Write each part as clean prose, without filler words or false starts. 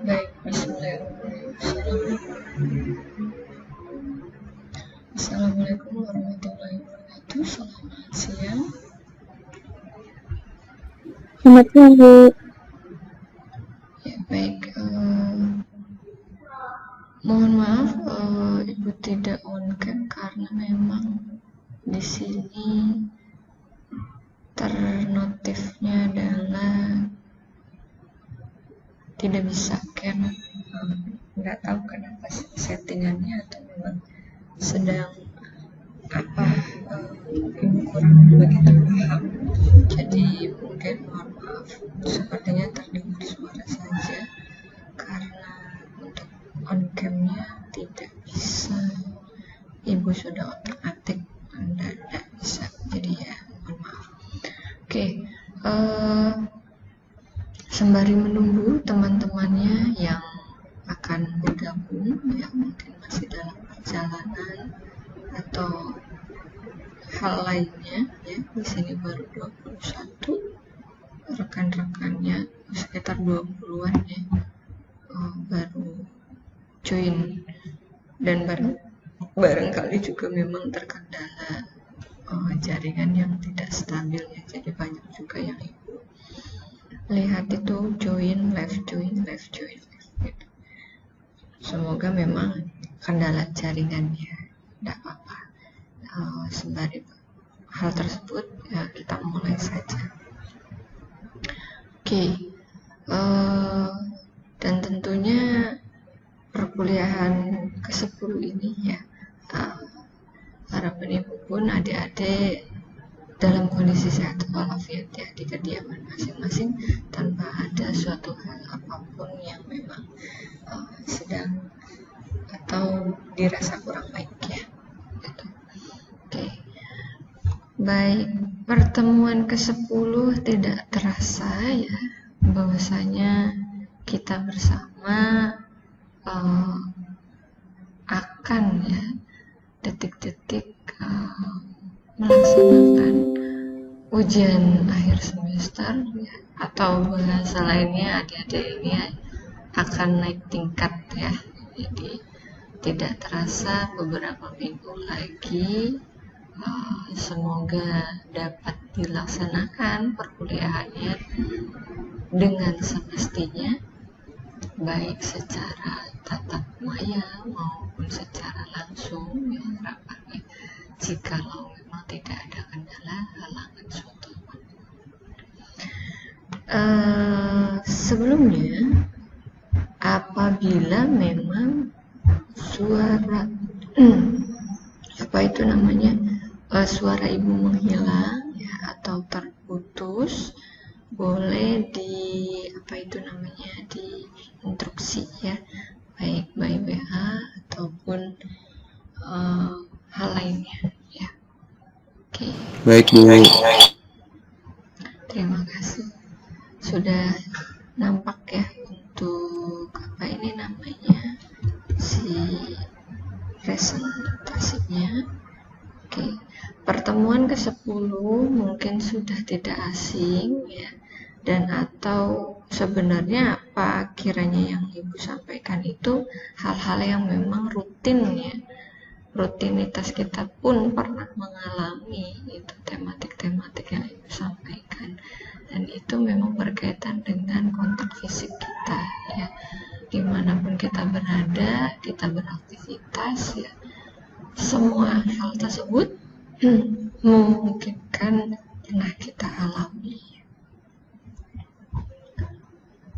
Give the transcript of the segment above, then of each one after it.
Baik, bismillahirrahmanirrahim. Assalamualaikum warahmatullahi wabarakatuh. Selamat siang. Selamat siang, Bu. Ya, baik. Mohon maaf, Ibu tidak on cam karena memang di sini ternotifnya adalah tidak bisa cam. Nggak tahu kenapa settingannya atau memang sedang apa, Ibu kurang begitu paham. Jadi mungkin mohon maaf, sepertinya terdengar suara saja karena untuk on camnya tidak bisa. Ibu sudah otak-atik tidak bisa, jadi ya mohon maaf. Oke, sembari menunggu teman-temannya yang akan bergabung, ya mungkin masih dalam perjalanan atau hal lainnya, ya di sini baru 21 rekan-rekannya, sekitar 20-an ya, baru join, dan barangkali juga memang terkendala jaringan yang tidak stabil ya, jadi banyak juga yang Ibu lihat itu join live gitu. Semoga memang kendala jaringannya, tidak apa-apa. Sembari hal tersebut ya, kita mulai saja. Oke, dan tentunya perkuliahan ke-10 ini ya, harapan Ibu pun adik-adik dalam kondisi sehat walafiat ya, di kediaman masing-masing tanpa ada suatu hal apapun yang memang sedang atau dirasa kurang baik ya gitu. Oke. Baik, pertemuan ke-10 tidak terasa ya, bahwasanya kita bersama akan ya detik-detik melaksanakan ujian akhir semester ya, atau bahasa lainnya adik-adik ini akan naik tingkat ya. Jadi tidak terasa beberapa minggu lagi, semoga dapat dilaksanakan perkuliahannya dengan semestinya, baik secara tatap maya maupun secara langsung ya harapannya, jikalau memang tidak ada kendala halangan suatu. Sebelumnya, apabila memang suara apa itu namanya, suara Ibu menghilang ya, atau terputus, boleh di apa itu namanya, di instruksi ya, baik by WA ataupun hal lainnya ya. Oke. Baik, Bu. Terima kasih sudah nampak ya untuk apa ini namanya, si presentasinya. Oke, pertemuan ke-10 mungkin sudah tidak asing ya, dan atau sebenarnya apa kiranya yang Ibu sampaikan itu hal-hal yang memang rutin ya, rutinitas kita pun pernah mengalami itu tematik-tematik yang Ibu sampaikan, dan itu memang berkaitan dengan kontak fisik kita ya, dimanapun kita berada, kita beraktivitas ya, semua hal tersebut memungkinkan pernah kita alami.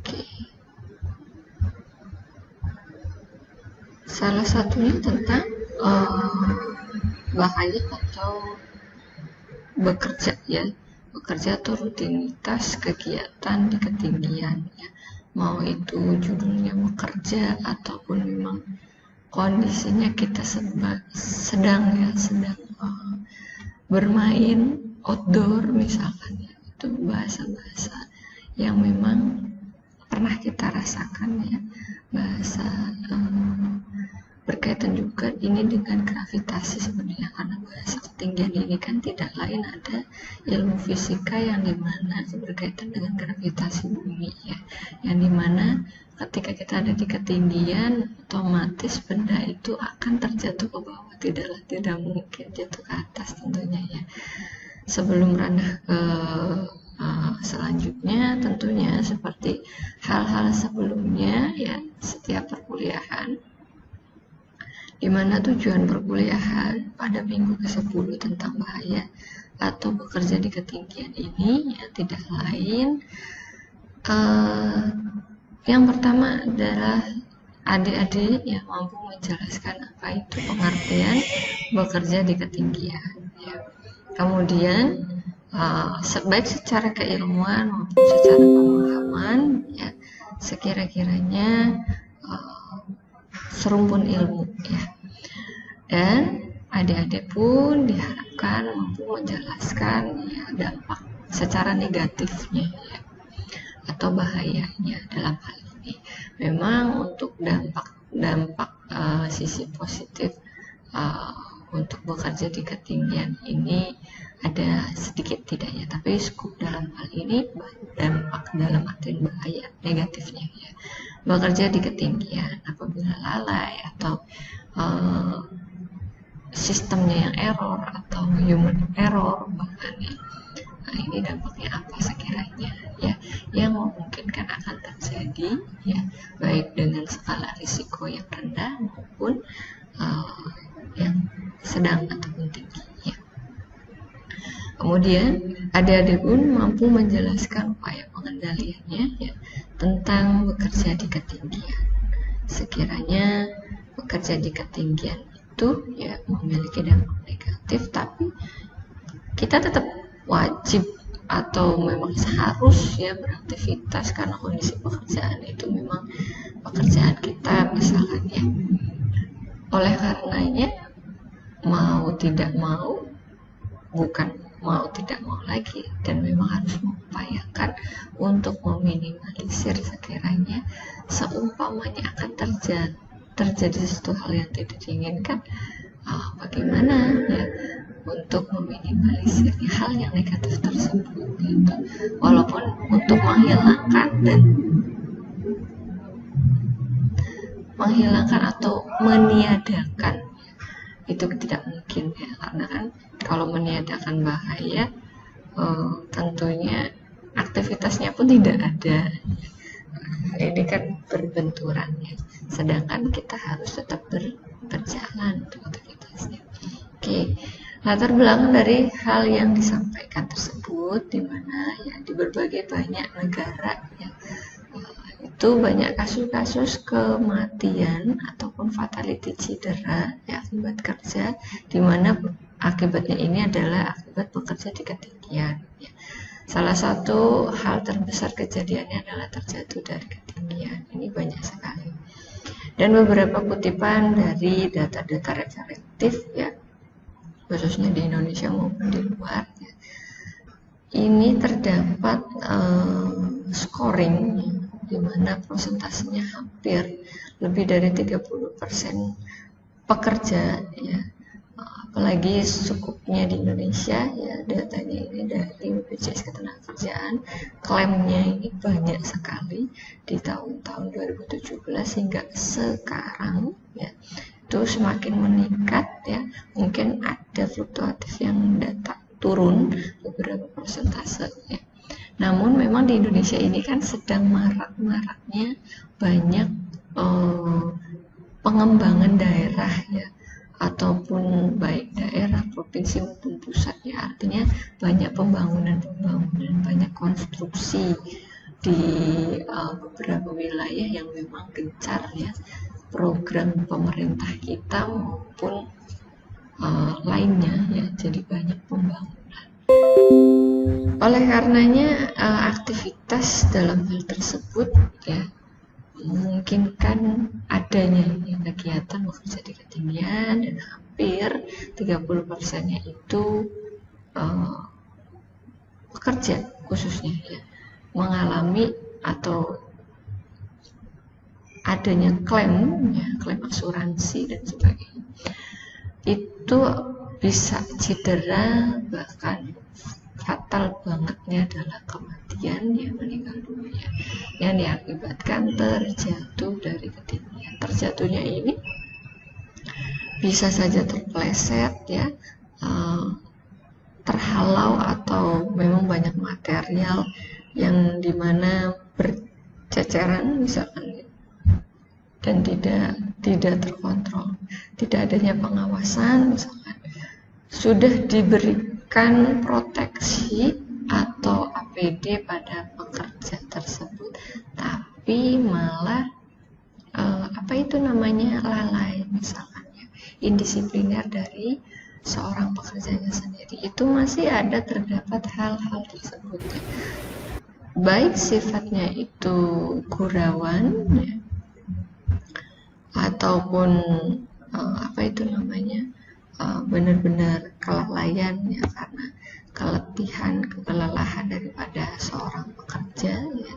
Oke. Salah satunya tentang bahaya atau bekerja ya, bekerja atau rutinitas kegiatan di ketinggian ya, mau itu judulnya bekerja ataupun memang kondisinya kita sedang bermain outdoor misalkan ya, itu bahasa-bahasa yang memang pernah kita rasakan ya, bahasa berkaitan juga ini dengan gravitasi sebenarnya, karena bahasa ketinggian ini kan tidak lain ada ilmu fisika yang dimana berkaitan dengan gravitasi bumi ya, yang dimana ketika kita ada di ketinggian, otomatis benda itu akan terjatuh ke bawah, tidak mungkin jatuh ke atas tentunya ya. Sebelum ranah ke selanjutnya, tentunya seperti hal-hal sebelumnya ya, setiap perkuliahan, di mana tujuan perkuliahan pada minggu ke-10 tentang bahaya atau bekerja di ketinggian ini ya tidak lain, yang pertama adalah adik-adik yang mampu menjelaskan apa itu pengertian bekerja di ketinggian ya. Kemudian baik secara keilmuan maupun secara pemahaman ya, sekira-kiranya serumpun ilmu ya. Dan adik-adik pun diharapkan mampu menjelaskan ya, dampak secara negatifnya ya, atau bahayanya dalam hal ini. Memang untuk dampak sisi positif untuk bekerja di ketinggian ini ada sedikit tidaknya, tapi skup dalam hal ini dampak dalam artian bahaya negatifnya ya. Bekerja di ketinggian apabila lalai atau sistemnya yang error atau human error bahkan ya. Nah, ini dampaknya apa sekiranya ya, yang memungkinkan akan terjadi ya, baik dengan skala risiko yang rendah maupun yang sedang ataupun tinggi ya. Kemudian adik-adik pun mampu menjelaskan upaya pengendaliannya ya, tentang bekerja di ketinggian. Sekiranya bekerja di ketinggian itu ya memiliki dampak negatif, tapi kita tetap wajib atau memang seharus ya beraktivitas karena kondisi pekerjaan itu memang pekerjaan kita misalkan ya. Oleh karenanya mau tidak mau, bukan mau tidak mau lagi, dan memang harus mengupayakan untuk meminimalisir sekiranya seumpamanya akan terjadi sesuatu hal yang tidak diinginkan, bagaimana ya untuk meminimalisir hal yang negatif tersebut gitu. Walaupun untuk menghilangkan atau meniadakan itu tidak mungkin ya, karena kan kalau meniadakan bahaya tentunya aktivitasnya pun tidak ada. Ini kan berbenturan ya, sedangkan kita harus tetap berjalan untuk aktivitasnya. Oke. Latar belakang dari hal yang disampaikan tersebut, di mana ya di berbagai banyak negara ya, itu banyak kasus-kasus kematian ataupun fatality cedera ya, akibat kerja, di mana akibatnya ini adalah akibat bekerja di ketinggian ya. Salah satu hal terbesar kejadiannya adalah terjatuh dari ketinggian. Ini banyak sekali. Dan beberapa kutipan dari data-data referentif ya, khususnya di Indonesia maupun di luar ya, ini terdapat scoring di mana prosentasenya hampir lebih dari 30% pekerja ya, apalagi cukupnya di Indonesia ya, datanya ini dari BPJS Ketenagakerjaan, klaimnya ini banyak sekali di tahun-tahun 2017 hingga sekarang ya, itu semakin meningkat ya. Mungkin ada fluktuatif yang data turun beberapa persentase ya. Namun memang di Indonesia ini kan sedang marak-maraknya banyak pengembangan daerah ya, ataupun baik daerah, provinsi maupun pusat ya, artinya banyak pembangunan, banyak konstruksi di beberapa wilayah yang memang gencar ya, program pemerintah kita maupun lainnya ya, jadi banyak pembangunan. Oleh karenanya aktivitas dalam hal tersebut ya memungkinkan adanya ya, kegiatan bekerja di ketinggian, dan hampir 30%-nya itu pekerja khususnya ya, mengalami atau adanya klaim ya, klaim asuransi dan sebagainya, itu bisa cedera bahkan fatal bangetnya adalah kematian, ya meninggal dunia yang diakibatkan terjatuh dari ketinggian. Terjatuhnya ini bisa saja terpleset ya, terhalau, atau memang banyak material yang dimana berceceran misalkan, dan tidak terkontrol, tidak adanya pengawasan misalkan. Sudah diberikan proteksi atau APD pada pekerja tersebut, tapi malah lalai misalkan ya, indisipliner dari seorang pekerjanya sendiri, itu masih ada terdapat hal-hal tersebut ya. Baik sifatnya itu gurauan ya, ataupun benar-benar kelalaian ya, karena kelelahan daripada seorang pekerja ya,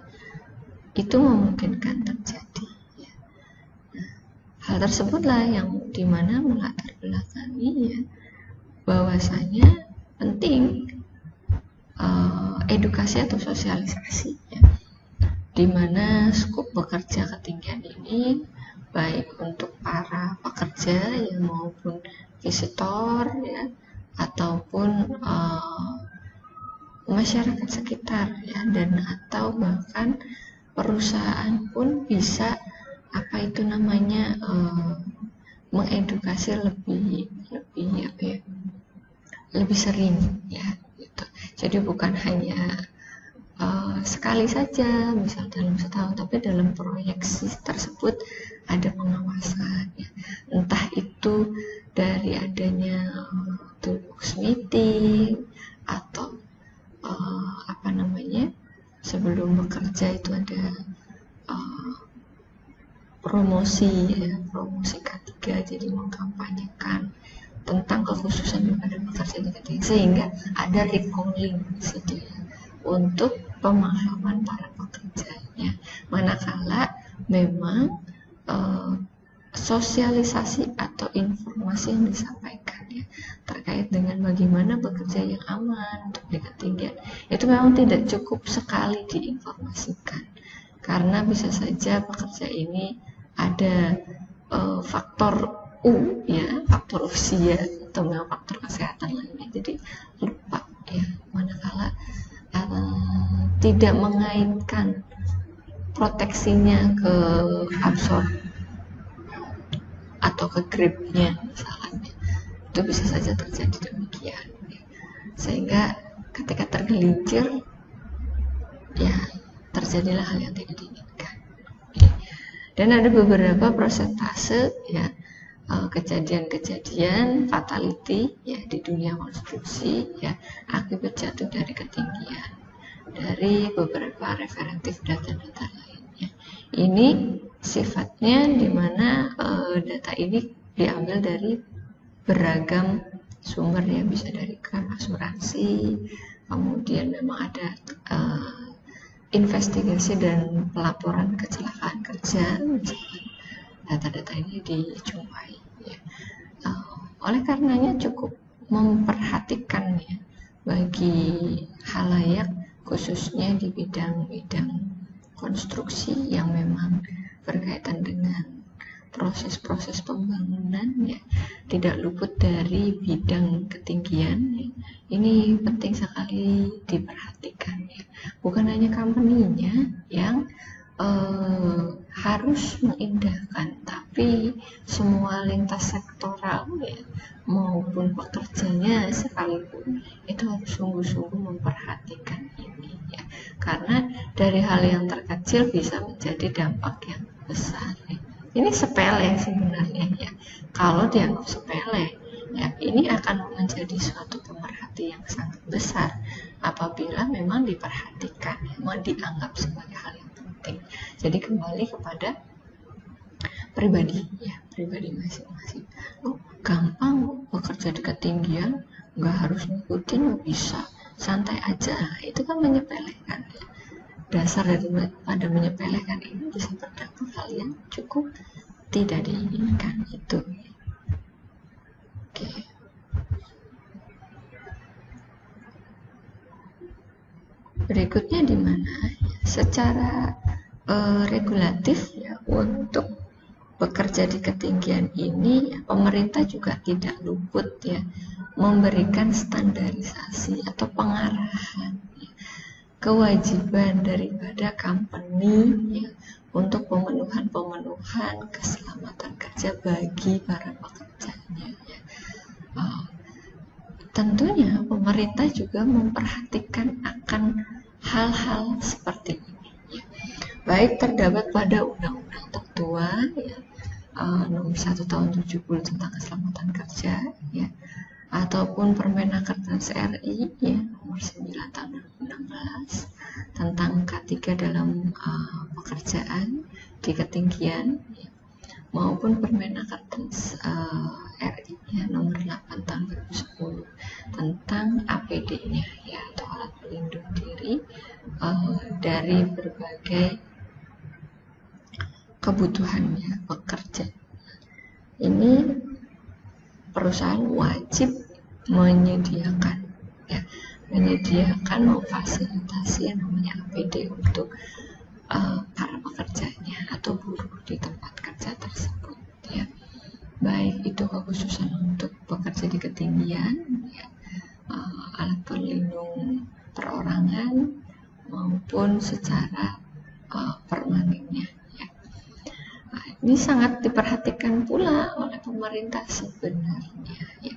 itu memungkinkan terjadi ya. Nah, hal tersebutlah yang dimana melatar belakangi ya, bahwasanya penting edukasi atau sosialisasi ya, dimana skop bekerja ketinggian ini baik untuk para pekerja ya, maupun visitor ya, ataupun masyarakat sekitar ya, dan atau bahkan perusahaan pun bisa mengedukasi lebih sering ya gitu. Jadi bukan hanya sekali saja, misal dalam setahun, tapi dalam proyeksi tersebut ada pengawasan ya. Entah itu dari adanya toolbox meeting, atau sebelum bekerja itu ada promosi K3, jadi mengkampanyekan tentang kekhususan pada pekerja di ketinggian, sehingga ada recalling sedia untuk pemahaman para pekerjanya. Manakala memang sosialisasi atau informasi yang disampaikan ya, terkait dengan bagaimana bekerja yang aman untuk di ketinggian, itu memang tidak cukup sekali diinformasikan, karena bisa saja pekerja ini ada faktor ya, faktor usia atau memang faktor kesehatan lainnya, jadi lupa ya, manakala tidak mengaitkan proteksinya ke absorb atau ke gripnya misalnya, itu bisa saja terjadi demikian ya. Sehingga ketika tergelincir ya, terjadilah hal yang tidak diinginkan ya. Dan ada beberapa persentase ya, kejadian-kejadian fatality ya di dunia konstruksi ya, akibat jatuh dari ketinggian, dari beberapa referentif data-data lainnya. Ini sifatnya dimana data ini diambil dari beragam sumber ya, bisa dari klaim asuransi, kemudian memang ada investigasi dan pelaporan kecelakaan kerja, misalkan data-data ini dijumpai ya. Oleh karenanya cukup memperhatikan ya, bagi halayak khususnya di bidang-bidang konstruksi yang memang berkaitan dengan proses-proses pembangunan ya, tidak luput dari bidang ketinggian ya. Ini penting sekali diperhatikan ya. Bukan hanya company-nya yang harus mengindahkan, tapi semua lintas sektoral ya, maupun pekerjanya sekalipun, itu harus sungguh-sungguh memperhatikan ini ya, karena dari hal yang terkecil bisa menjadi dampak yang besar ya. Ini sepele sebenarnya ya, kalau dianggap sepele ya, ini akan menjadi suatu pemerhati yang sangat besar apabila memang diperhatikan, memang dianggap sebagai hal yang penting. Jadi kembali kepada pribadi ya, pribadi masing-masing. Gampang bekerja di ketinggian, nggak harus ngikutin, bisa santai aja, itu kan menyepelekan ya. Dasar daripada menyepelekan ini bisa berdampak hal yang cukup tidak diinginkan itu. Oke. secara regulatif ya, untuk bekerja di ketinggian ini ya, pemerintah juga tidak luput ya memberikan standarisasi atau pengarahan ya, kewajiban daripada company ya, untuk pemenuhan keselamatan kerja bagi para pekerjanya ya. Tentunya pemerintah juga memperhatikan akan hal-hal seperti ini ya. Baik terdapat pada Undang-Undang Tertua ya, nomor 1 tahun 70 tentang keselamatan kerja ya, ataupun Permenaker Trans RI ya, nomor 9 tahun 2016 tentang K3 dalam pekerjaan di ketinggian ya, maupun Permenaker Trans RI ya, nomor 8 tahun 2010 tentang APD-nya ya, atau alat pelindung diri dari berbagai kebutuhannya pekerja. Ini perusahaan wajib menyediakan memfasilitasi yang namanya APD untuk para pekerjanya atau buruh di tempat kerja tersebut ya. Baik itu kekhususan untuk bekerja di ketinggian ya, alat pelindung perorangan maupun secara permanennya ya. Nah, ini sangat diperhatikan pula oleh pemerintah sebenarnya ya.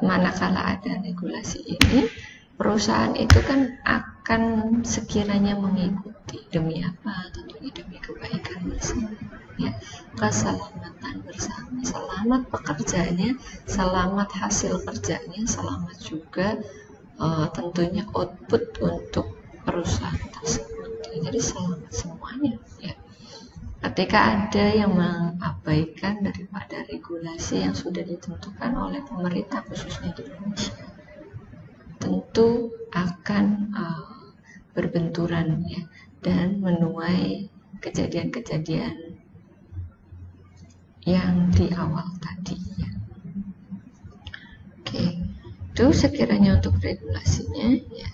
Manakala ada regulasi ini, perusahaan itu kan akan sekiranya mengikuti demi apa? Tentunya demi kebaikan bersama ya, keselamatan bersama, selamat pekerjanya, selamat hasil kerjanya, selamat juga tentunya output untuk perusahaan tersebut ya. Jadi selamat semuanya ya. Ketika ada yang mengabaikan daripada regulasi yang sudah ditentukan oleh pemerintah khususnya di Indonesia, tentu akan berbenturan ya, dan menuai kejadian-kejadian yang di awal tadi ya. Oke, itu sekiranya untuk regulasinya ya,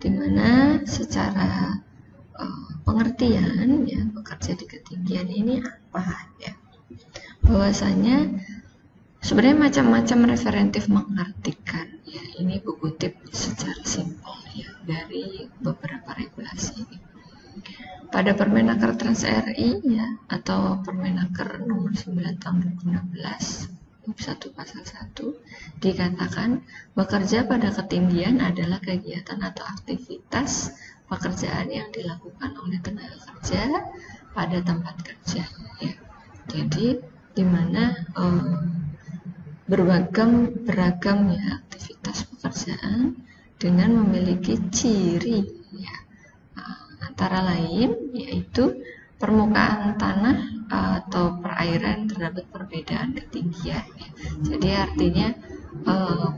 dimana secara pengertian ya, bekerja di ketinggian ini apa ya, bahwasanya sebenarnya macam-macam referentif mengartikan ya, ini kutip secara simpel ya dari beberapa regulasi ini. Pada Permenaker Trans RI ya, atau Permenaker nomor 9 tahun 2016 1 pasal 1 dikatakan bekerja pada ketinggian adalah kegiatan atau aktivitas pekerjaan yang dilakukan oleh tenaga kerja pada tempat kerja ya. Jadi di mana beragam ya aktivitas pekerjaan dengan memiliki ciri ya, antara lain yaitu permukaan tanah atau perairan terdapat perbedaan ketinggian ya. Jadi artinya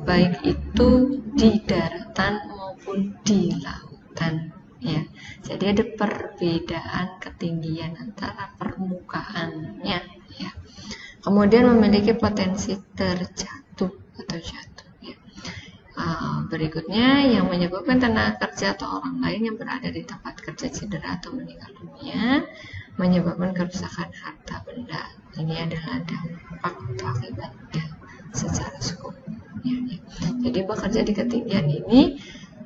baik itu di daratan maupun di lautan ya. Jadi ada perbedaan ketinggian antara permukaannya ya. Kemudian memiliki potensi terjatuh atau jatuh ya. Berikutnya yang menyebabkan tenaga kerja atau orang lain yang berada di tempat kerja cedera atau meninggal dunia, menyebabkan kerusakan harta benda. Ini adalah dampak atau akibatnya secara sekumpulannya ya. Jadi bekerja di ketinggian ini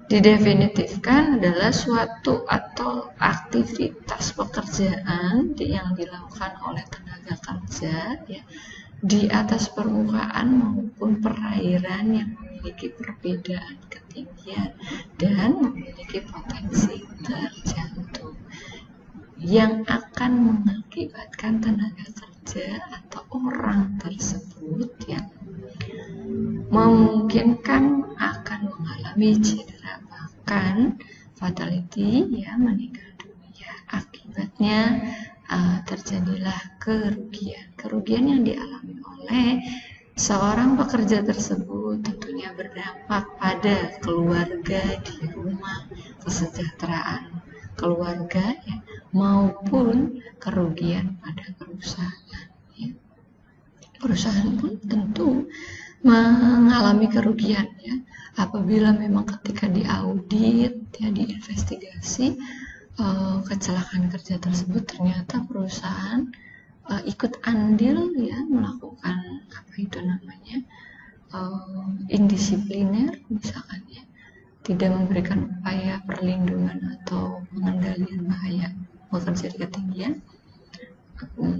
didefinitifkan adalah suatu atau aktivitas pekerjaan yang dilakukan oleh tenaga kerja ya, di atas permukaan maupun perairan yang memiliki perbedaan ketinggian dan memiliki potensi terjatuh yang akan mengakibatkan tenaga kerja atau orang tersebut yang memungkinkan akan mengalami cedera bahkan fatality ya, meninggal dunia. Akibatnya terjadilah kerugian yang dialami oleh seorang pekerja tersebut, tentunya berdampak pada keluarga di rumah, kesejahteraan keluarga ya, maupun kerugian pada perusahaan ya. Perusahaan pun tentu mengalami kerugian ya, apabila memang ketika diaudit ya, diinvestigasi kecelakaan kerja tersebut ternyata perusahaan ikut andil ya melakukan apa itu namanya indisipliner misalkan ya, tidak memberikan upaya perlindungan atau pengendalian bahaya bekerja di ketinggian,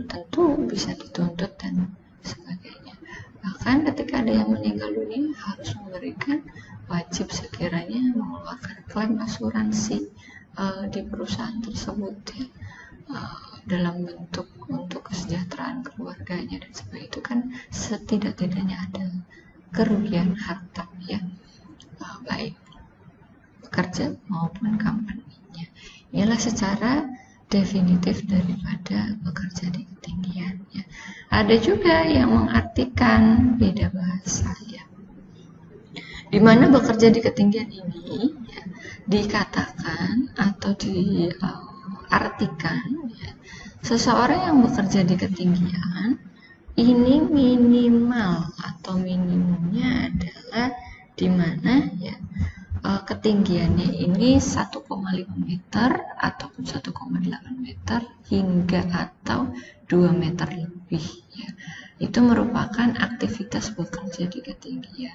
tentu bisa dituntut dan sebagainya. Bahkan ketika ada yang meninggal dunia harus memberikan wajib sekiranya mengeluarkan klaim asuransi di perusahaan tersebut ya, dalam bentuk untuk kesejahteraan keluarganya dan sebagainya. Itu kan setidak-tidaknya ada kerugian harta ya, baik pekerja maupun company-nya. Inilah secara definitif daripada bekerja di ketinggian ya. Ada juga yang mengartikan beda bahasa ya, di mana bekerja di ketinggian ini ya, dikatakan atau diartikan ya, seseorang yang bekerja di ketinggian ini minimal atau minimumnya adalah di mana ya ketinggiannya ini 1,5 meter ataupun 1,8 meter hingga atau 2 meter lebih ya. Itu merupakan aktivitas bekerja di ketinggian.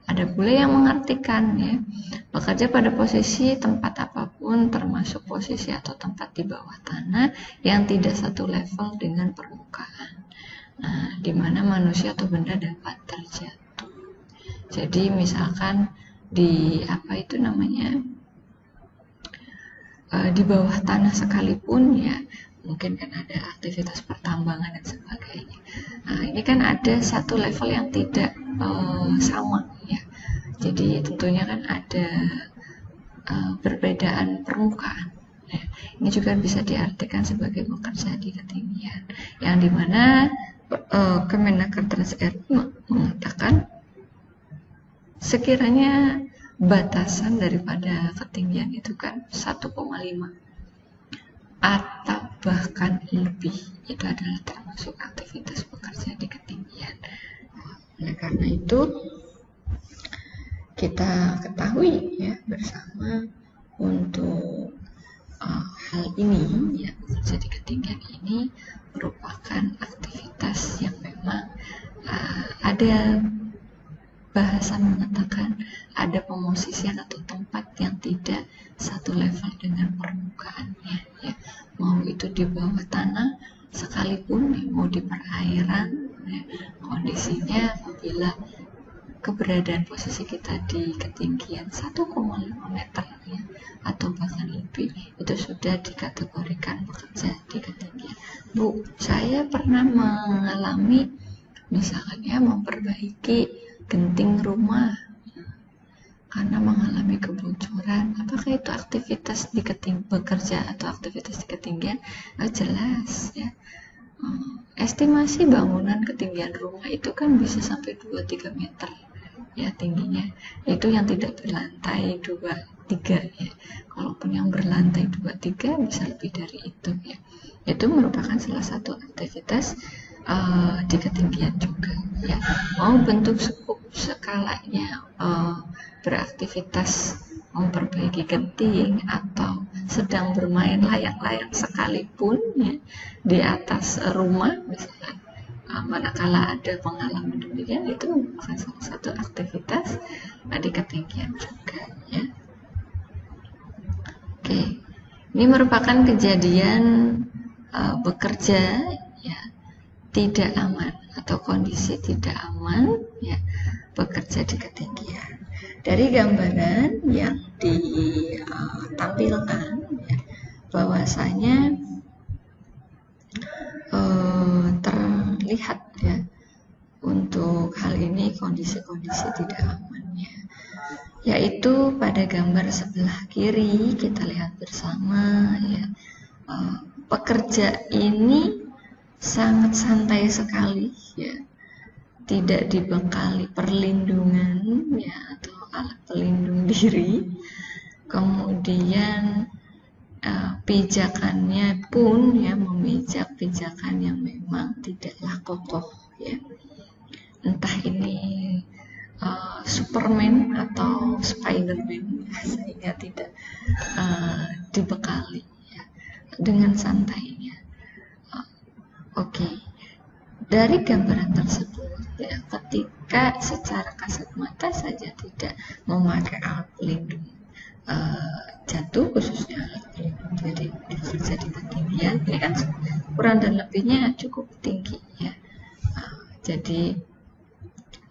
Ada pula yang mengartikan ya, bekerja pada posisi tempat apapun termasuk posisi atau tempat di bawah tanah yang tidak satu level dengan permukaan. Nah, di mana manusia atau benda dapat terjatuh. Jadi misalkan di apa itu namanya di bawah tanah sekalipun ya, mungkin kan ada aktivitas pertambangan dan sebagainya. Nah, ini kan ada satu level yang tidak sama ya. Jadi tentunya kan ada perbedaan permukaan. Ya. Ini juga bisa diartikan sebagai bekerja di ketinggian, yang dimana Kemenaker Trans RI mengatakan sekiranya batasan daripada ketinggian itu kan 1,5 atau bahkan lebih, itu adalah termasuk aktivitas bekerja di ketinggian. Oleh karena itu kita ketahui ya bersama untuk hal ini ya, bekerja di ketinggian ini merupakan aktivitas yang memang ada bahasa mengatakan ada pemosisian atau tempat yang tidak satu level dengan permukaannya ya, mau itu di bawah tanah sekalipun ya, mau di perairan ya, kondisinya apabila keberadaan posisi kita di ketinggian 1,5 meter ya, atau bahkan lebih, itu sudah dikategorikan bekerja di ketinggian. Bu, saya pernah mengalami misalnya memperbaiki genting rumah karena mengalami kebocoran. Apakah itu aktivitas di bekerja atau aktivitas di ketinggian? Jelas ya. Estimasi bangunan ketinggian rumah itu kan bisa sampai 2-3 meter ya tingginya. Itu yang tidak berlantai 2-3 ya. Kalaupun yang berlantai 2-3 bisa lebih dari itu ya. Itu merupakan salah satu aktivitas di ketinggian juga ya. Mau bentuk skalanya beraktivitas memperbaiki genting atau sedang bermain layang-layang sekalipun ya, di atas rumah misalkan, manakala ada pengalaman demikian, itu merupakan salah satu aktivitas di ketinggian juga ya. Oke, ini merupakan kejadian bekerja ya tidak aman atau kondisi tidak aman ya, bekerja di ketinggian. Dari gambaran yang ditampilkan ya, bahwasanya terlihat ya untuk hal ini kondisi-kondisi tidak aman ya, yaitu pada gambar sebelah kiri kita lihat bersama ya, pekerja ini sangat santai sekali ya, tidak dibekali perlindungan ya atau alat pelindung diri, kemudian pijakannya pun ya memijak pijakan yang memang tidaklah kokoh ya, entah ini Superman atau Spiderman sehingga tidak dibekali ya, dengan santainya. Oke. Dari gambaran tersebut ya, ketika secara kasat mata saja tidak memakai alat pelindung jatuh, khususnya alat pelindung diri bekerja di ketinggian, ini kan ukuran dan lebihnya cukup tinggi ya. Jadi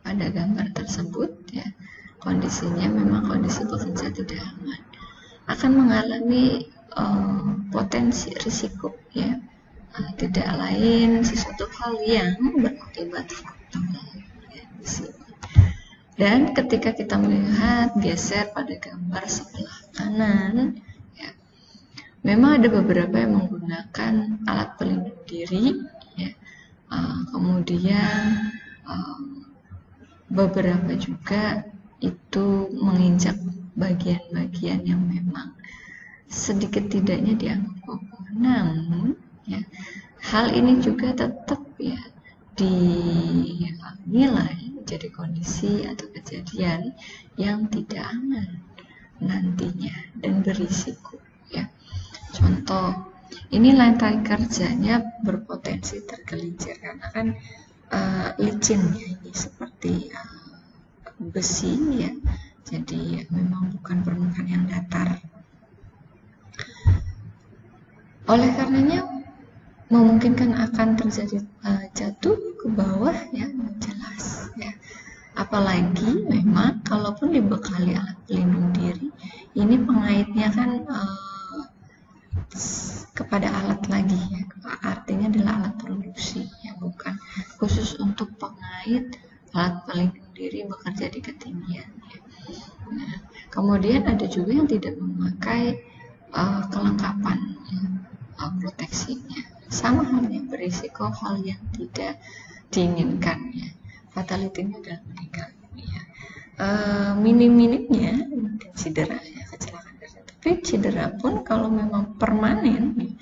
pada gambar tersebut ya, kondisinya memang kondisi bekerja tidak aman, akan mengalami potensi risiko ya, tidak lain sesuatu hal yang berakibat fatal ya, di sini. Dan ketika kita melihat geser pada gambar sebelah kanan ya, memang ada beberapa yang menggunakan alat pelindung diri ya, kemudian beberapa juga itu menginjak bagian-bagian yang memang sedikit tidaknya dianggap kokoh. Namun ya, hal ini juga tetap ya dinilai menjadi kondisi atau kejadian yang tidak aman nantinya dan berisiko ya. Contoh, ini lantai kerjanya berpotensi tergelincir karena kan licinnya ini seperti besi ya, jadi memang bukan permukaan yang datar. Oleh karenanya memungkinkan akan terjadi jatuh ke bawah ya, jelas ya. Apalagi memang kalaupun dibekali alat pelindung diri, ini pengaitnya kan kepada alat lagi ya, artinya adalah alat produksi ya, bukan khusus untuk pengait alat pelindung diri bekerja di ketinggian ya. Nah, kemudian ada juga yang tidak memakai kelengkapan ya, proteksinya, sama halnya berisiko hal yang tidak diinginkan ya, fatality-nya adalah meninggal ya. Minim-minimnya mungkin cedera ya, kecelakaan kerja, tapi cedera pun kalau memang permanen ya,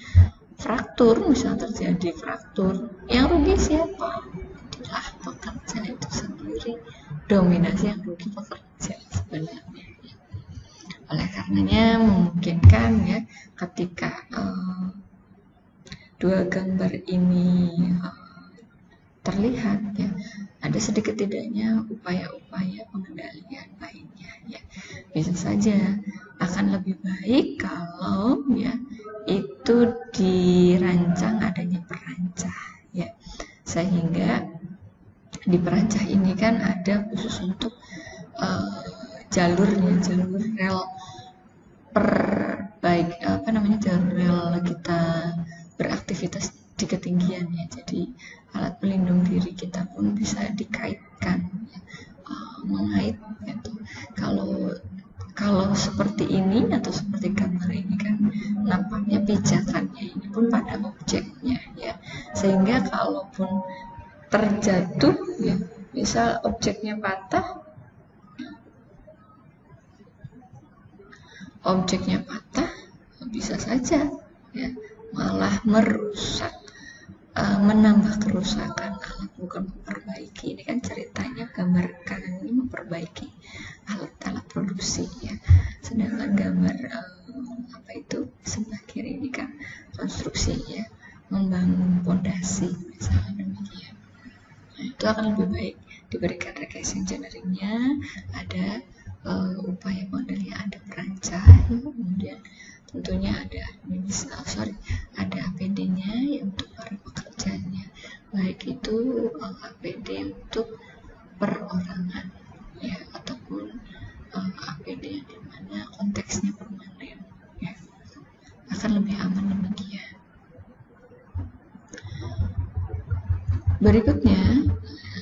fraktur misalnya terjadi fraktur, yang rugi siapa? Adalah pekerja itu sendiri, dominasi yang rugi pekerja sebenarnya ya. Oleh karenanya memungkinkan ya, ketika dua gambar ini terlihat ya, ada sedikit tidaknya upaya-upaya pengendalian lainnya ya. Bisa saja akan lebih baik kalau ya itu dirancang adanya perancah ya, sehingga di perancah ini kan ada khusus untuk jalur rel jalur rel kita beraktivitas di ketinggian ya. Jadi alat pelindung diri kita pun bisa dikaitkan ya, mengait gitu. Kalau seperti ini atau seperti gambar ini kan nampaknya pijakannya ini pun pada objeknya ya, sehingga kalaupun terjatuh ya, misal objeknya patah bisa saja ya malah merusak, menambah kerusakan alat, bukan memperbaiki. Ini kan ceritanya gambar kanan ini memperbaiki alat-alat produksi ya, sedangkan gambar sebelah kiri ini kan konstruksi ya, membangun pondasi misalnya demikian. Nah, itu akan lebih baik diberikan rekayasa engineering-nya, ada upaya pengendalian, ada perancah ya, kemudian tentunya ada APD-nya ya untuk para pekerjanya, baik itu APD untuk perorangan ya, ataupun APD yang dimana konteksnya permanen ya, akan lebih aman demikian. Berikutnya,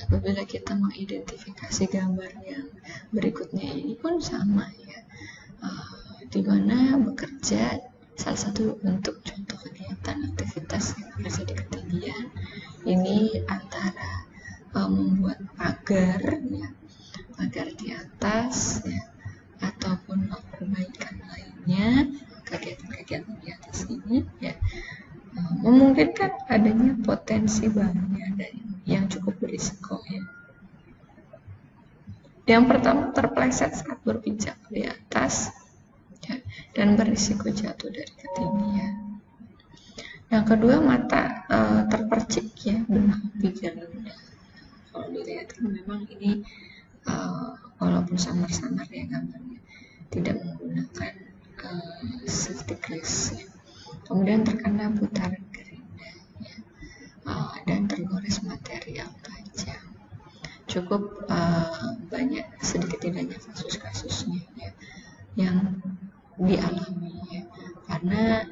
apabila kita mengidentifikasi gambar yang berikutnya ini pun sama ya, di mana bekerja salah satu bentuk contoh kegiatan aktivitas yang bekerja di ketinggian ini antara membuat pagar ya, pagar di atas ya, ataupun perbaikan lainnya, kegiatan-kegiatan di atas ini ya, memungkinkan adanya potensi bahannya yang cukup berisiko ya. Yang pertama, terpleset saat berpijak di atas ya, dan berisiko jatuh dari ketinggian. Yang kedua, mata terpercik ya, benak pikir rendah. Kalau dilihat kan memang ini walaupun samar-samar ya gambarnya, tidak menggunakan safety glass ya. Kemudian terkena putaran gerinda ya, dan tergores material tajam. Cukup banyak, sedikit tidaknya kasus-kasusnya ya, yang dialami ya, karena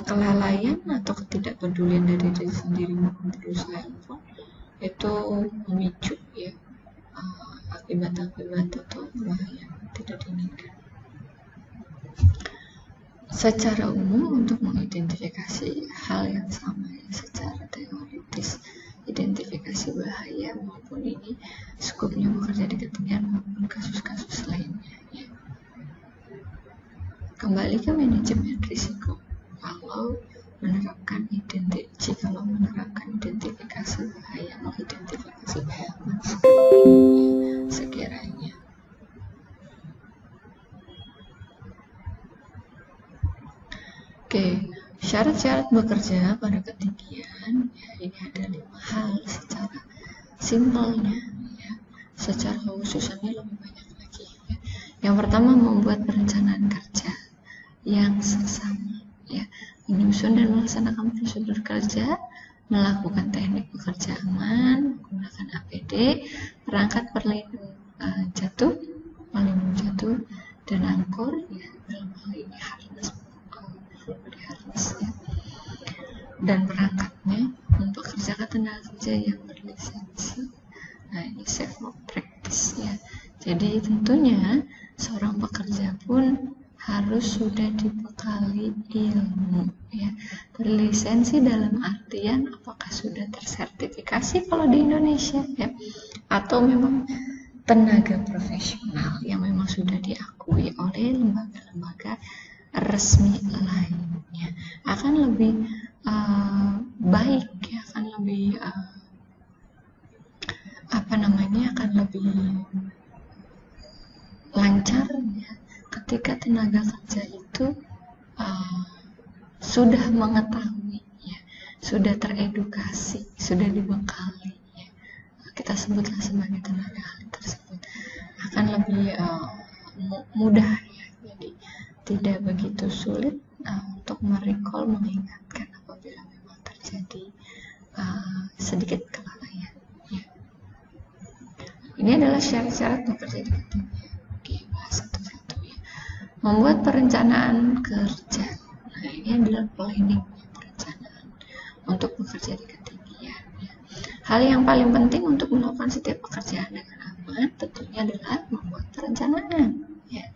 kelalaian atau ketidakpedulian dari diri sendiri maupun perusahaan pun itu memicu ya akibat-akibat atau bahaya tidak diinginkan. Secara umum untuk mengidentifikasi hal yang sama ya, secara teoritis identifikasi bahaya maupun ini skupnya bekerja di ketinggian maupun kasus-kasus lainnya ya. Kembali ke manajemen risiko. Jika menerapkan identifikasi bahaya, mengidentifikasi sekiranya syarat-syarat bekerja pada ketinggian ya, ini ada 5 hal secara simpelnya ya. Secara khususannya lebih banyak lagi ya. Yang pertama, membuat perencanaan kerja yang seksama ya, menyusun dan melaksanakan prosedur kerja, melakukan teknik bekerja aman, menggunakan APD, perangkat pelindung pelindung jatuh, dan angkor ya, dalam hal ini harness ya, dan perangkatnya mempekerjakan tenaga kerja yang berlisensi. Nah, ini safe work practice ya. Jadi tentunya seorang pekerja pun harus sudah dibekali ilmu ya, berlisensi dalam artian apakah sudah tersertifikasi kalau di Indonesia ya, atau memang tenaga profesional yang memang sudah diakui oleh lembaga-lembaga resmi lainnya, akan lebih baik ya, akan lebih akan lebih lancar ya, ketika tenaga kerja itu sudah mengetahui ya, sudah teredukasi, sudah dibekali ya, kita sebutlah sebagai tenaga ahli tersebut, akan lebih mudah ya, jadi tidak begitu sulit untuk merecall, mengingatkan apabila memang terjadi sedikit kelalaian ya. Ini adalah syarat-syarat bekerja di ketinggian. Oke, bahas satu-satu ya. Membuat perencanaan kerja. Nah, ini adalah planning ya, perencanaan untuk bekerja di ketinggian ya. Hal yang paling penting untuk melakukan setiap pekerjaan dengan aman tentunya adalah membuat perencanaan ya.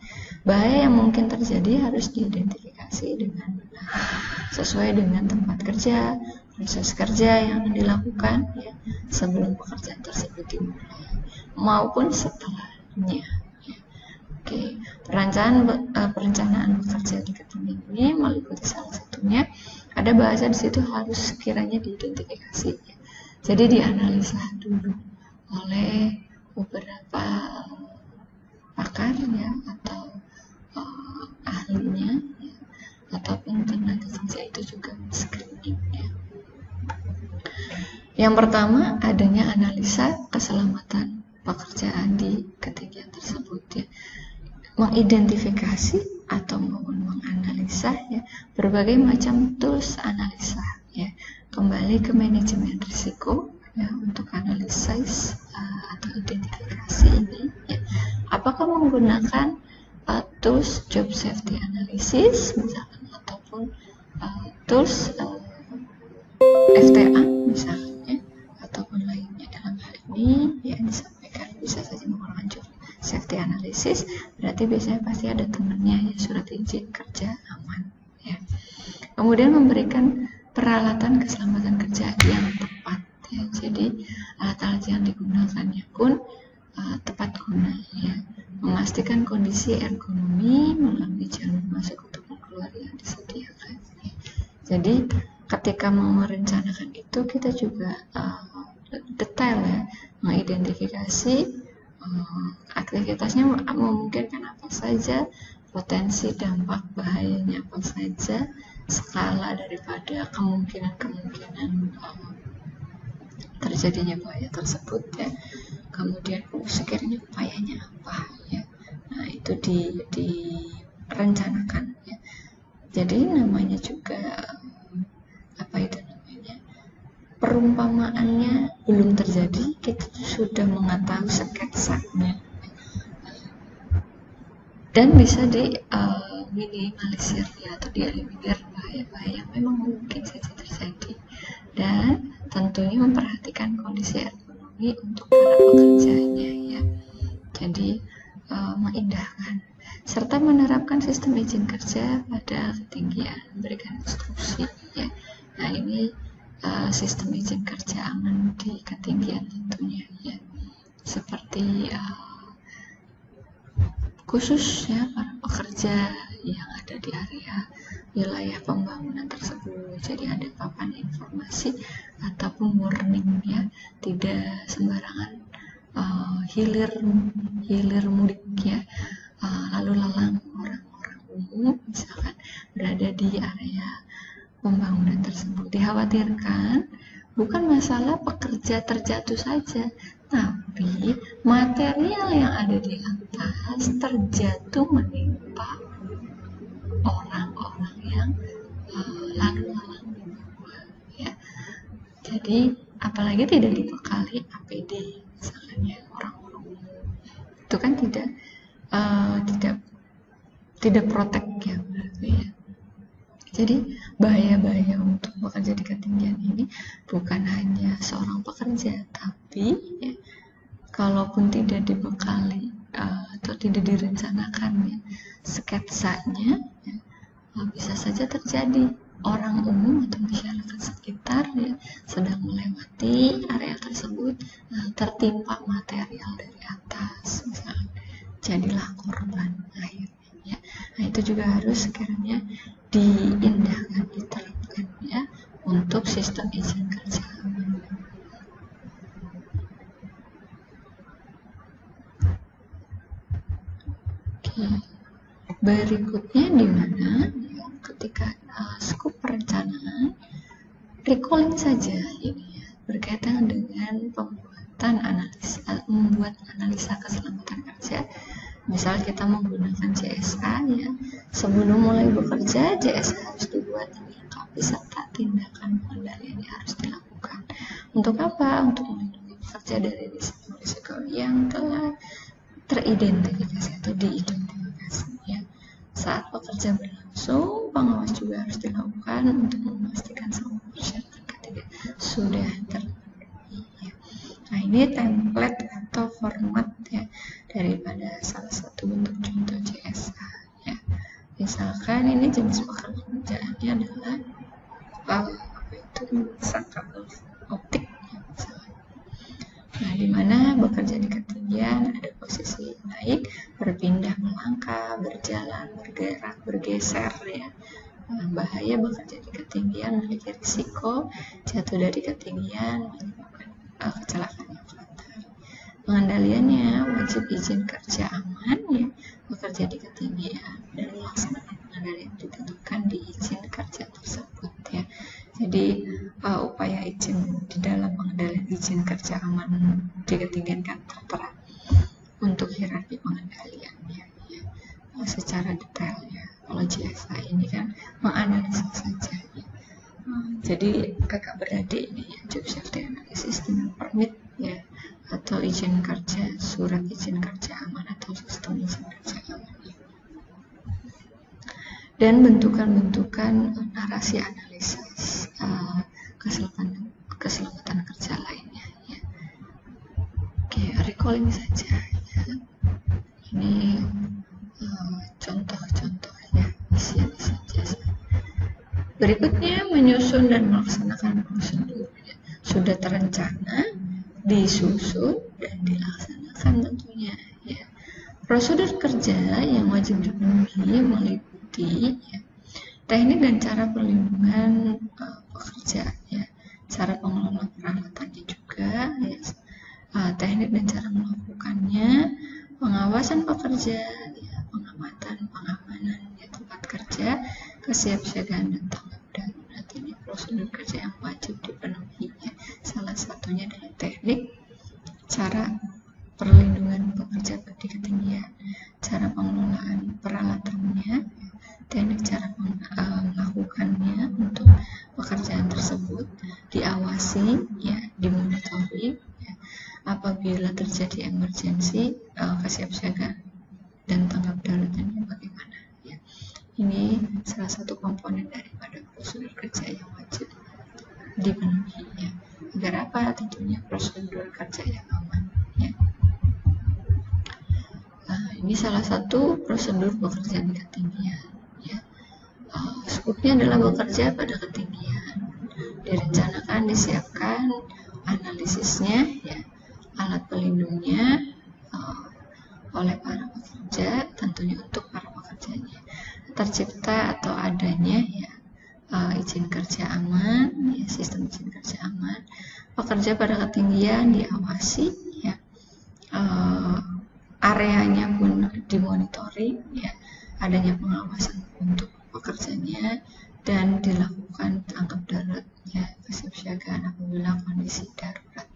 Bahaya yang mungkin terjadi harus diidentifikasi dengan benar sesuai dengan tempat kerja, proses kerja yang dilakukan ya, sebelum pekerjaan tersebut dimulai maupun setelahnya ya. Oke, perencanaan bekerja di ketinggian ini meliputi salah satunya ada bahasa di situ harus sekiranya diidentifikasi ya. Jadi dianalisa dulu oleh beberapa pakar ya, atau ahlinya ya, ataupun tenaga kerja itu juga screening ya. Yang pertama, adanya analisa keselamatan pekerjaan di ketinggian tersebut ya, mengidentifikasi atau menganalisa ya berbagai macam tools analisa ya. Kembali ke manajemen risiko ya, untuk analisis atau identifikasi ini ya, apakah menggunakan tools job safety analysis misalkan, ataupun tools FTA misalnya, ataupun lainnya. Dalam hal ini ya disampaikan bisa saja menggunakan job safety analysis, berarti biasanya pasti ada temannya ya, surat izin kerja aman ya. Kemudian memberikan peralatan keselamatan kerja yang tepat ya, jadi alat-alat yang digunakannya pun tepat guna ya, memastikan kondisi ergonomi melalui jalur masuk ataupun keluar yang disediakan ya. Jadi ketika mau merencanakan itu kita juga detail ya, mengidentifikasi aktivitasnya memungkinkan apa saja, potensi dampak bahayanya apa saja, skala daripada kemungkinan terjadinya bahaya tersebut ya, kemudian sekiranya upayanya apa ya. Nah, itu direncanakan ya. Jadi namanya juga perumpamaannya belum terjadi, kita sudah mengetahui sketsanya dan bisa minimalisir ya, atau dieliminir bahaya-bahaya yang memang mungkin saja terjadi, dan tentunya memperhatikan kondisi ekonomi untuk para pekerjanya ya. Jadi mengindahkan serta menerapkan sistem izin kerja pada ketinggian, memberikan instruksi ya. Nah, ini sistem izin kerja aman di ketinggian tentunya ya, seperti khusus ya para pekerja yang ada di area wilayah pembangunan tersebut. Jadi ada papan informasi ataupun warning ya, tidak sembarangan hilir mudik ya, lalu lalang orang-orang umum misalkan berada di area pembangunan tersebut. Dikhawatirkan bukan masalah pekerja terjatuh saja, tapi material yang ada di atas terjatuh menimpa orang-orang yang lalu lalang di bawah ya. Jadi apalagi tidak dibekali APD misalnya, orang-orang umum itu kan tidak protek ya berarti ya. Jadi bahaya-bahaya untuk bekerja di ketinggian ini bukan hanya seorang pekerja, tapi ya, kalaupun tidak dibekali atau tidak direncanakan ya sketsanya ya, bisa saja terjadi orang umum atau masyarakat sekitar ya sedang melewati area tersebut, tertimpa material dari atas misalnya, jadilah korban akhirnya ya. Nah, itu juga harus sekiranya diindahkan, diterapkan ya untuk sistem izin kerja. Oke. Berikutnya di mana ya, ketika skop perencanaan recalling saja ini ya, berkaitan dengan membuat analisa keselamatan kerja. Misal kita menggunakan JSA ya, sebelum mulai bekerja JSA harus dibuat lengkap serta tindakan pengendaliannya harus dilakukan. Untuk apa? Untuk melindungi pekerja dari risiko-risiko yang telah teridentifikasi atau diidentifikasi ya. Saat pekerja berlangsung, pengawas juga harus dilakukan untuk memastikan semua persyaratan ketiga sudah terpenuhi ya. Nah, ini template atau format ya daripada salah satu bentuk contoh JSA ya. Misalkan ini jenis pekerjaannya adalah kabel optik ya, misalkan. Nah, di mana bekerja di ketinggian ada posisi naik, berpindah, melangkah, berjalan, bergerak, bergeser ya. Bahaya bekerja di ketinggian memiliki risiko jatuh dari ketinggian menyebabkan kecelakaan yang fatal. Pengendaliannya wajib izin kerja aman ya, bekerja di ketinggian dan melaksanakan pengendalian ditentukan di izin kerja tersebut ya. Jadi upaya izin di dalam pengendalian izin kerja aman di ketinggian kan tertera untuk hierarki pengendaliannya ya, secara detail ya. Kalau JSA ini kan menganalisa saja ya. Jadi kakak beradik ini ya, job safety analysis dengan permit ya, atau izin kerja, surat izin kerja aman atau sistem izin kerja aman ya. Dan bentukan-bentukan narasi analisis keselamatan kerja lainnya ya. Oke, recalling saja ya. Ini contoh-contohnya, isian-isian jasa. Berikutnya menyusun dan melaksanakan prosedur ya. Sudah terencana, disusun dan dilaksanakan tentunya ya. Prosedur kerja yang wajib dipenuhi meliputi ya, teknik dan cara perlindungan pekerja ya, cara pengelolaan peralatannya juga ya, teknik dan cara melakukannya, pengawasan pekerja ya, pengamatan, pengawasan kesiapsiagaan dan tanggap darurat ini prosedur kerja yang wajib dipenuhi. Salah satunya adalah teknik cara perlindungan pekerja di ketinggian, cara pengelolaan peralatannya, teknik cara melakukannya untuk pekerjaan tersebut, diawasi, dimonitoring, apabila terjadi emergensi, kesiapsiagaan dan tanggap daruratnya bagaimana. Ini salah satu komponen daripada prosedur kerja yang wajib dipenuhi. Agar apa? Tentunya prosedur kerja yang aman. Ini salah satu prosedur bekerja di ketinggian. Skupnya adalah bekerja pada ketinggian. Direncanakan, disiapkan analisisnya, alat pelindungnya oleh para pekerja, tentunya untuk para pekerjanya. Tercipta atau adanya izin kerja aman, sistem izin kerja aman. Pekerja pada ketinggian diawasi, areanya pun dimonitoring, adanya pengawasan untuk pekerjanya, dan dilakukan tanggap darurat, kesiapsiagaan apabila kondisi darurat.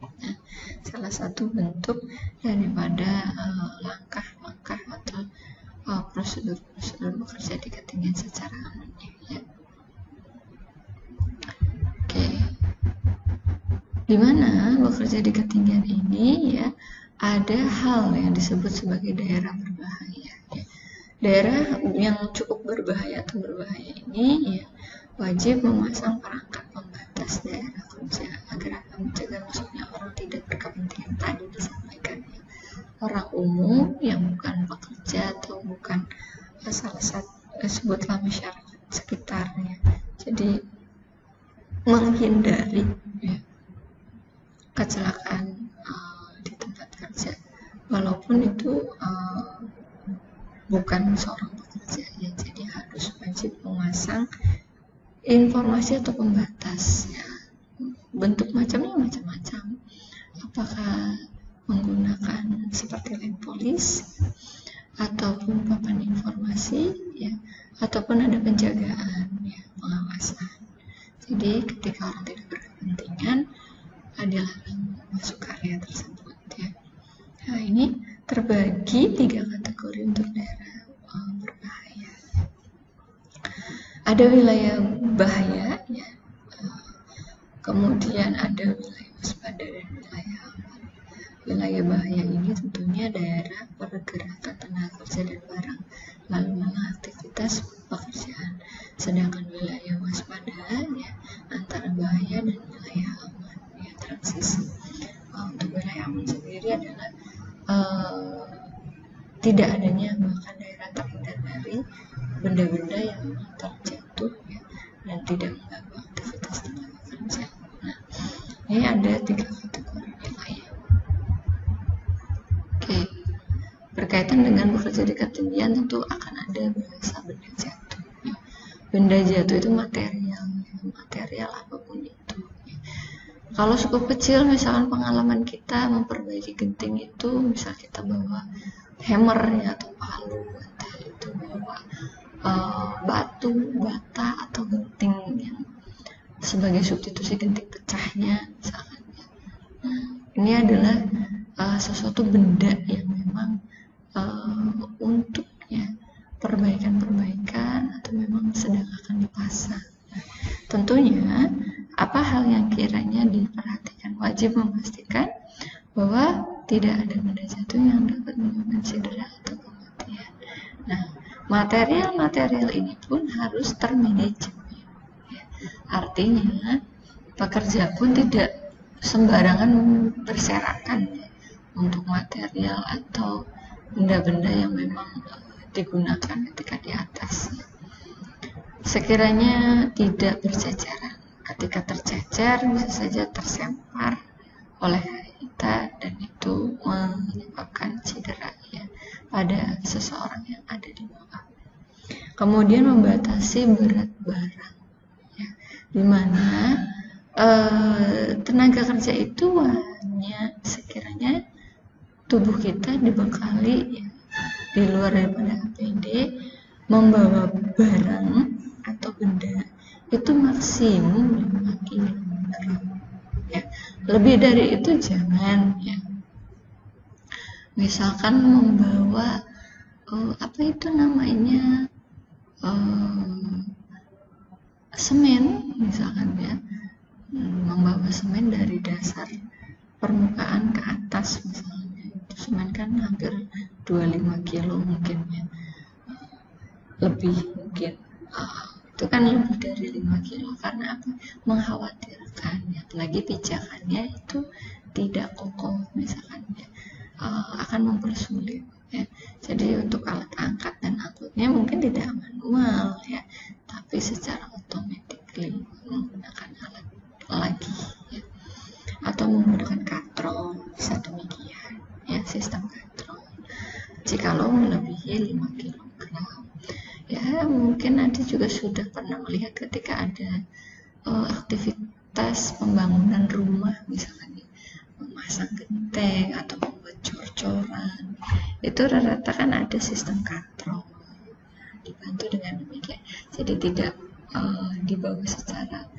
Salah satu bentuk daripada langkah-langkah atau prosedur-prosedur bekerja di ketinggian secara aman. Di mana bekerja di ketinggian ini ada hal yang disebut sebagai daerah berbahaya. Daerah yang cukup berbahaya atau berbahaya ini wajib memasang perangkat pembatas daerah kerja agar mencegah masuknya orang tidak berkepentingan tadi disampaikan. Orang umum yang bukan pekerja atau bukan salah satu sebutlah masyarakat sekitarnya. Jadi menghindari kecelakaan di tempat kerja, walaupun itu bukan seorang pekerja, jadi harus wajib memasang informasi atau pembatas. Bentuk macamnya macam-macam. Apakah menggunakan seperti lem polis ataupun papan informasi, ataupun ada penjagaan, pengawasan. Jadi ketika orang tidak berkepentingan adalah masuk area tersebut. Nah, ini terbagi 3 kategori untuk daerah berbahaya. Ada wilayah bahaya, kemudian ada wilayah waspada dan wilayah aman. Wilayah bahaya ini tentunya daerah pergerakan tenaga kerja dan barang, lalu malah aktivitas pekerjaan. Sedangkan wilayah waspada antara bahaya dan wilayah aman, transisi. Untuk wilayah aman sendiri adalah tidak adanya bahkan daerah terhindar dari benda-benda yang terjatuh dan tidak mengganggu aktivitas tenaga kerja. Nah, ini ada 3 kategori wilayah. Berkaitan dengan bekerja di ketinggian tentu akan ada bahasa benda jatuh. Benda jatuh itu material apapun itu. Kalau cukup kecil, misalkan pengalaman kita memperbaiki genting itu, misal kita bawa hammer atau palu, entah itu bawa batu, bata atau genting yang sebagai substitusi genting pecahnya, misalkan. Nah, ini adalah sesuatu benda yang memang untuk perbaikan-perbaikan atau memang sedang akan dipasang. Tentunya apa hal yang kiranya diperhatikan, wajib memastikan bahwa tidak ada benda jatuh yang dapat menyebabkan cedera atau kematian. Nah, material-material ini pun harus termanajemen. Artinya pekerja pun tidak sembarangan berserakan untuk material atau benda-benda yang memang digunakan ketika di atas. Sekiranya tidak berceceran, ketika tercecer bisa saja tersempar oleh kita dan itu menyebabkan cedera pada seseorang yang ada di bawah. Kemudian membatasi berat barang, di mana tenaga kerja itu hanya sekiranya tubuh kita dibekali di luar daripada APD membawa barang atau benda itu maksimum 5 kg ya. Lebih dari itu jangan ya. Misalkan membawa apa itu namanya semen misalkan ya, membawa semen dari dasar permukaan ke atas misalnya, itu semen kan hampir 25 kilo mungkin ya, lebih mungkin itu kan lebih dari 5 kilo karena apa? Mengkhawatirkan ya, apalagi pijakannya itu tidak kokoh misalkan ya, akan mempersulit ya. Jadi untuk alat angkat dan angkutnya mungkin tidak manual ya, tapi secara automatically menggunakan alat lagi ya, atau menggunakan katrol, bisa demikian ya, sistem katrol jikalau melebihi 5 kg ya. Mungkin nanti juga sudah pernah melihat ketika ada aktivitas pembangunan rumah misalkan ya, memasang genteng atau membuat cor-coran, itu rata-rata kan ada sistem katrol, dibantu dengan demikian, jadi tidak dibawa secara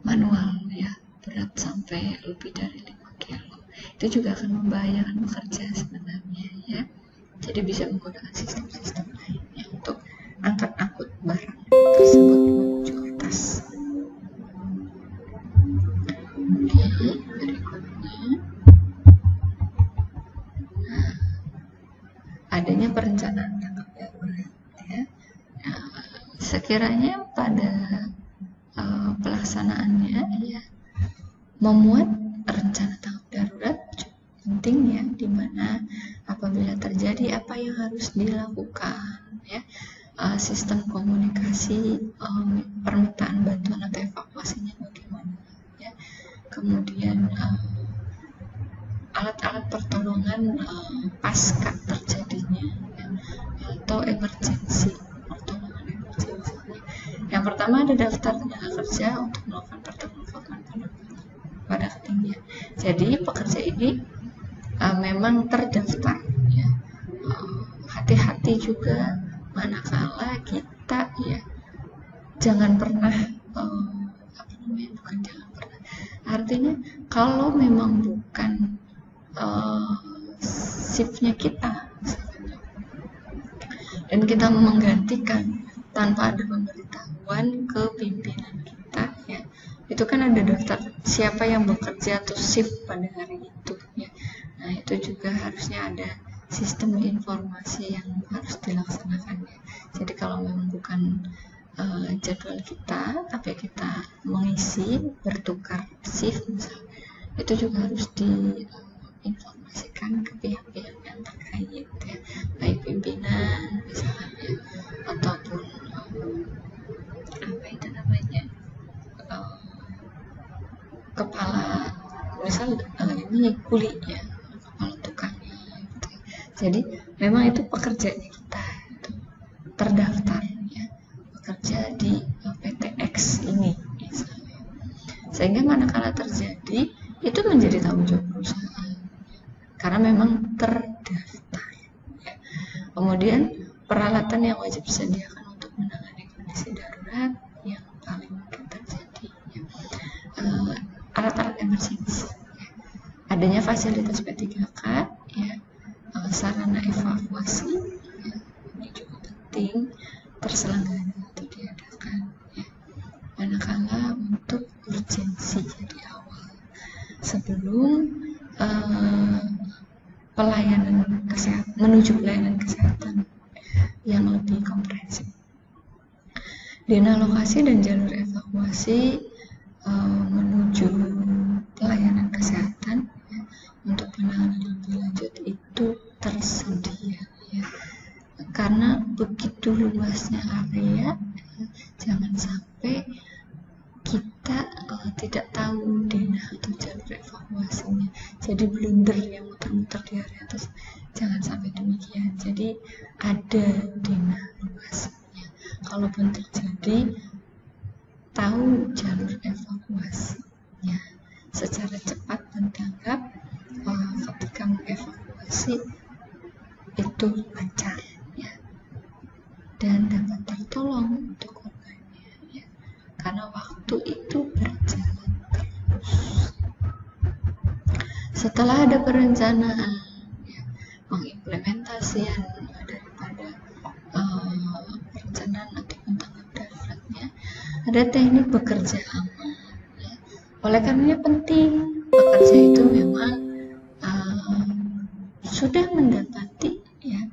manual ya, berat sampai lebih dari 5 kilo, itu juga akan membahayakan pekerja sebenarnya ya. Jadi bisa menggunakan sistem-sistem lainnya untuk angkat-angkut barang tersebut menuju atas. Oke, berikutnya adanya perencanaan tanggap darurat ya. Sekiranya pada pelaksanaannya ya, memuat rencana tanggap darurat penting ya, dimana apabila terjadi apa yang harus dilakukan ya, sistem komunikasi permintaan bantuan atau evakuasinya bagaimana ya, kemudian alat-alat pertolongan pasca terjadinya ya, atau emergency, pertolongan emergency. Yang pertama ada daftar tenaga kerja untuk melakukan pertolongan pada ketinggian. Jadi pekerja ini memang terdaftar ya. Hati-hati juga manakala kita ya jangan pernah artinya kalau memang bukan shiftnya kita dan kita menggantikan tanpa ada pemberitahuan ke pimpinan kita ya, itu kan ada daftar siapa yang bekerja atau shift pada hari itu ya. Nah itu juga harusnya ada sistem informasi yang harus dilaksanakan ya. Jadi kalau memang bukan jadwal kita tapi kita mengisi bertukar shift misalnya, itu juga harus diinformasikan ke pihak-pihak yang terkait ya, baik pimpinan misalnya ataupun apa itu namanya kepala misal ini kulinya, kepala tukangnya gitu. Jadi memang itu pekerjaannya kita itu terdaftar ya, bekerja di PTX ini misalnya, sehingga manakala terjadi itu menjadi tanggung jawab perusahaan karena memang terdaftar ya. Kemudian peralatan yang wajib disediakan untuk menangani kondisi darurat yang paling mungkin terjadi ya. Alat-alat emergency ya. Adanya fasilitas P3K ya, sarana evakuasi ya, ini juga penting terselenggara atau diadakan ya, manakala untuk urgensi di awal sebelum pelayanan kesehatan, menuju pelayanan kesehatan yang lebih komprehensif. Dina lokasi dan jalur evakuasi menuju pelayanan kesehatan ya, untuk penanganan lebih lanjut itu tersedia ya. Karena begitu luasnya area ya, jangan sampai kita tidak tahu dina atau jalur evakuasinya, jadi blunder yang muter-muter di area atas, jangan sampai demikian. Jadi ada dina luasnya, kalaupun terjadi tahu jalur evakuasinya secara cepat dan tanggap ketika mengevakuasi itu lancar ya, dan dapat tertolong untuk korbannya setelah ada perencanaan, ya, pengimplementasian daripada perencanaan ataupun tanggap daruratnya, ada teknik bekerja aman. Ya. Oleh karenanya penting pekerja itu memang sudah mendapati ya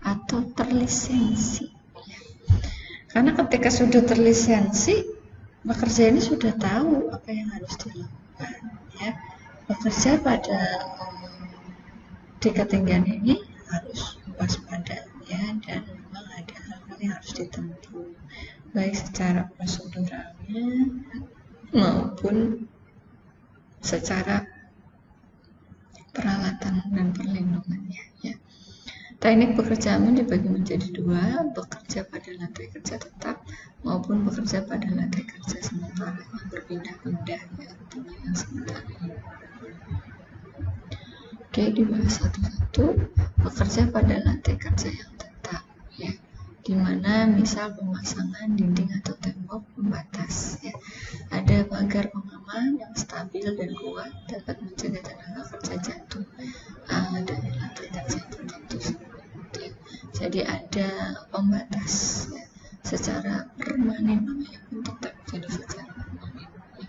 atau terlisensi. Ya. Karena ketika sudah terlisensi, pekerja ini sudah tahu apa yang harus dilakukan. Ya. Bekerja pada di ketinggian ini harus waspada ya, dan memang ada hal-hal yang harus ditempuh baik secara proseduralnya maupun secara peralatan dan perlindungannya ya. Teknik bekerja aman dibagi menjadi dua, bekerja pada lantai kerja tetap maupun bekerja pada lantai kerja sementara yang berpindah-pindah ya, artinya yang sementara ini. Oke, dibahas satu-satu. Bekerja pada lantai kerja yang tetap ya, dimana misal pemasangan dinding atau tembok pembatas ya, ada pagar pengaman yang stabil dan kuat dapat mencegah tenaga kerja jatuh dari lantai kerja tertentu. Jadi ada pembatas ya, secara permanen, namanya pun tetap jadi secara permanen ya.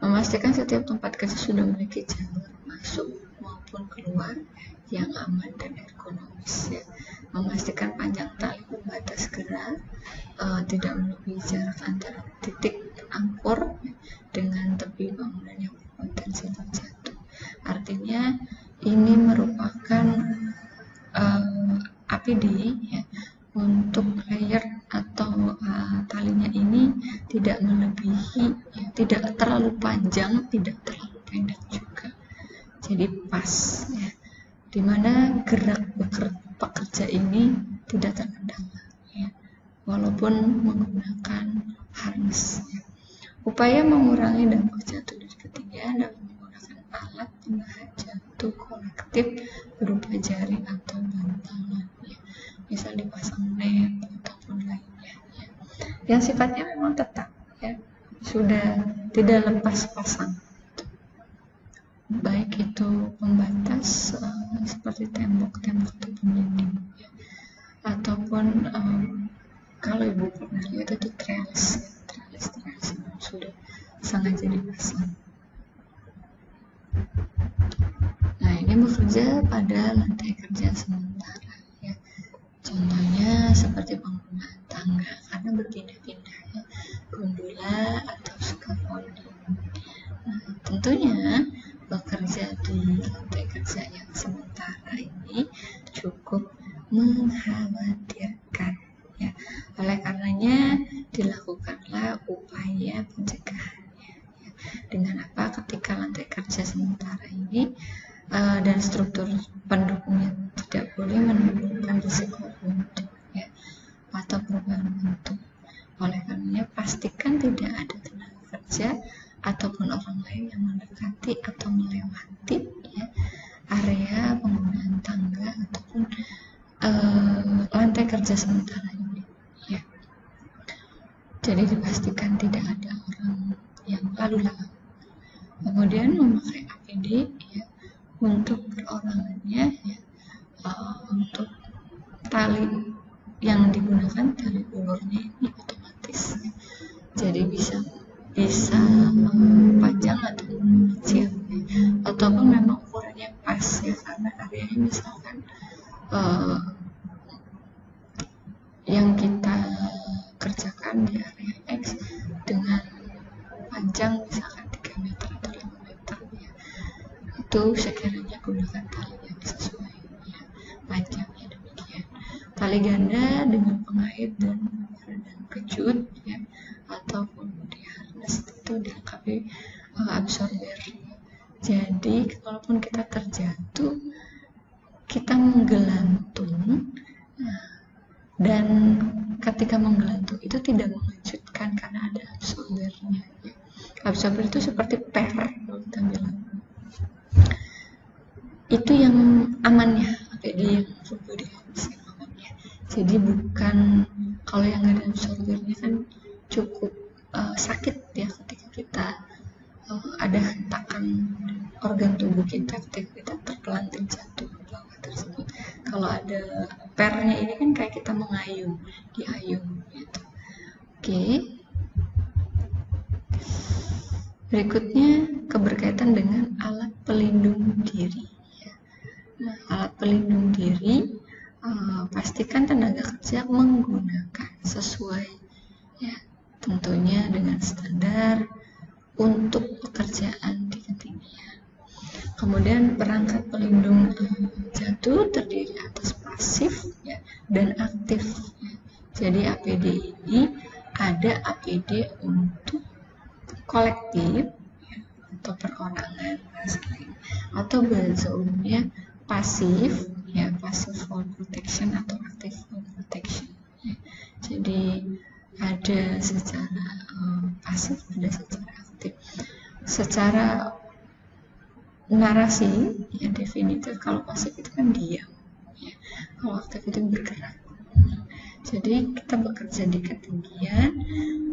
Memastikan setiap tempat kerja sudah memiliki jalur masuk maupun keluar yang aman dan ergonomis ya. Memastikan panjang tali pembatas gerak tidak melebihi jarak antara titik angkor dengan tepi bangunan yang berpotensi terjatuh. Artinya ini merupakan APD ya, untuk layer atau talinya ini tidak melebihi ya, tidak terlalu panjang, tidak terlalu pendek juga. Jadi pas ya, dimana gerak pekerja ini tidak terkendala ya, walaupun menggunakan harness ya. Upaya mengurangi dampak jatuh dari ketinggian dengan menggunakan alat penahan jatuh kolektif berupa jaring atau bantalan ya. Misal dipasang net ataupun lainnya ya, yang sifatnya memang tetap ya, sudah tidak lepas pasang, baik itu pembatas seperti tembok-tembok ataupun dinding ya. Ataupun kalau ibu pernah lihat itu trellis sudah sangat jadi pasang. Nah, ini bekerja pada lantai kerja sementara ya. Contohnya seperti penggunaan tangga karena berpindah-pindah ya, gondola atau scaffolding. Nah, tentunya bekerja di lantai kerja yang sementara ini cukup mengkhawatirkan ya. Oleh karenanya dilakukanlah upaya pencegahannya ya. Dengan apa? Ketika lantai kerja sementara ini dan struktur pendukungnya tidak boleh menimbulkan risiko runtuh ya, atau perubahan bentuk. Oleh karenanya pastikan tidak ada tenaga kerja ataupun orang lain yang mendekati atau melewati ya, area penggunaan tangga ataupun lantai kerja sementara ini ya. Jadi dipastikan tidak ada orang yang lalu lalang. Kemudian memakai APD ya, untuk perorangannya ya, untuk tali yang digunakan tali ulurnya ini otomatis ya. Jadi bisa panjang atau kecil ya, ataupun memang ukurannya pas ya, karena areanya misalkan yang kita kerjakan di area X dengan panjang misalkan 3 meter atau 5 meter ya, itu sekiranya gunakan tali yang sesuai ya, panjangnya demikian. Tali ganda dengan pengait dan peredam kejut ya, ataupun di harness itu dilengkapi absorber. Jadi kalaupun kita terjatuh, kita menggelantung dan ketika menggelantung itu tidak mengejutkan karena ada absorbernya ya. Absorber itu seperti per kalau kita bilang, itu yang amannya, APD yang full body harness yang amannya. Jadi bukan, kalau yang nggak ada absorbernya kan cukup sakit ya ketika kita ada hentakan organ tubuh kita ketika kita terpelanting jatuh ke bawah tersebut. Kalau ada pernya ini kan kayak kita mengayun, diayun gitu. Oke. Berikutnya keberkaitan dengan alat pelindung diri. Nah, alat pelindung diri pastikan tenaga kerja menggunakan sesuai ya, tentunya dengan standar untuk pekerjaan di ketinggian. Kemudian perangkat pelindung jatuh terdiri atas pasif ya, dan aktif. Ya. Jadi APD ini ada APD untuk kolektif ya, atau perorangan atau bahasa umumnya pasif ya, passive fall protection atau active fall protection ya. Jadi ada secara pasif, ada secara aktif. Secara narasi ya definitif, kalau pasif itu kan diam ya, kalau aktif itu bergerak. Jadi kita bekerja di ketinggian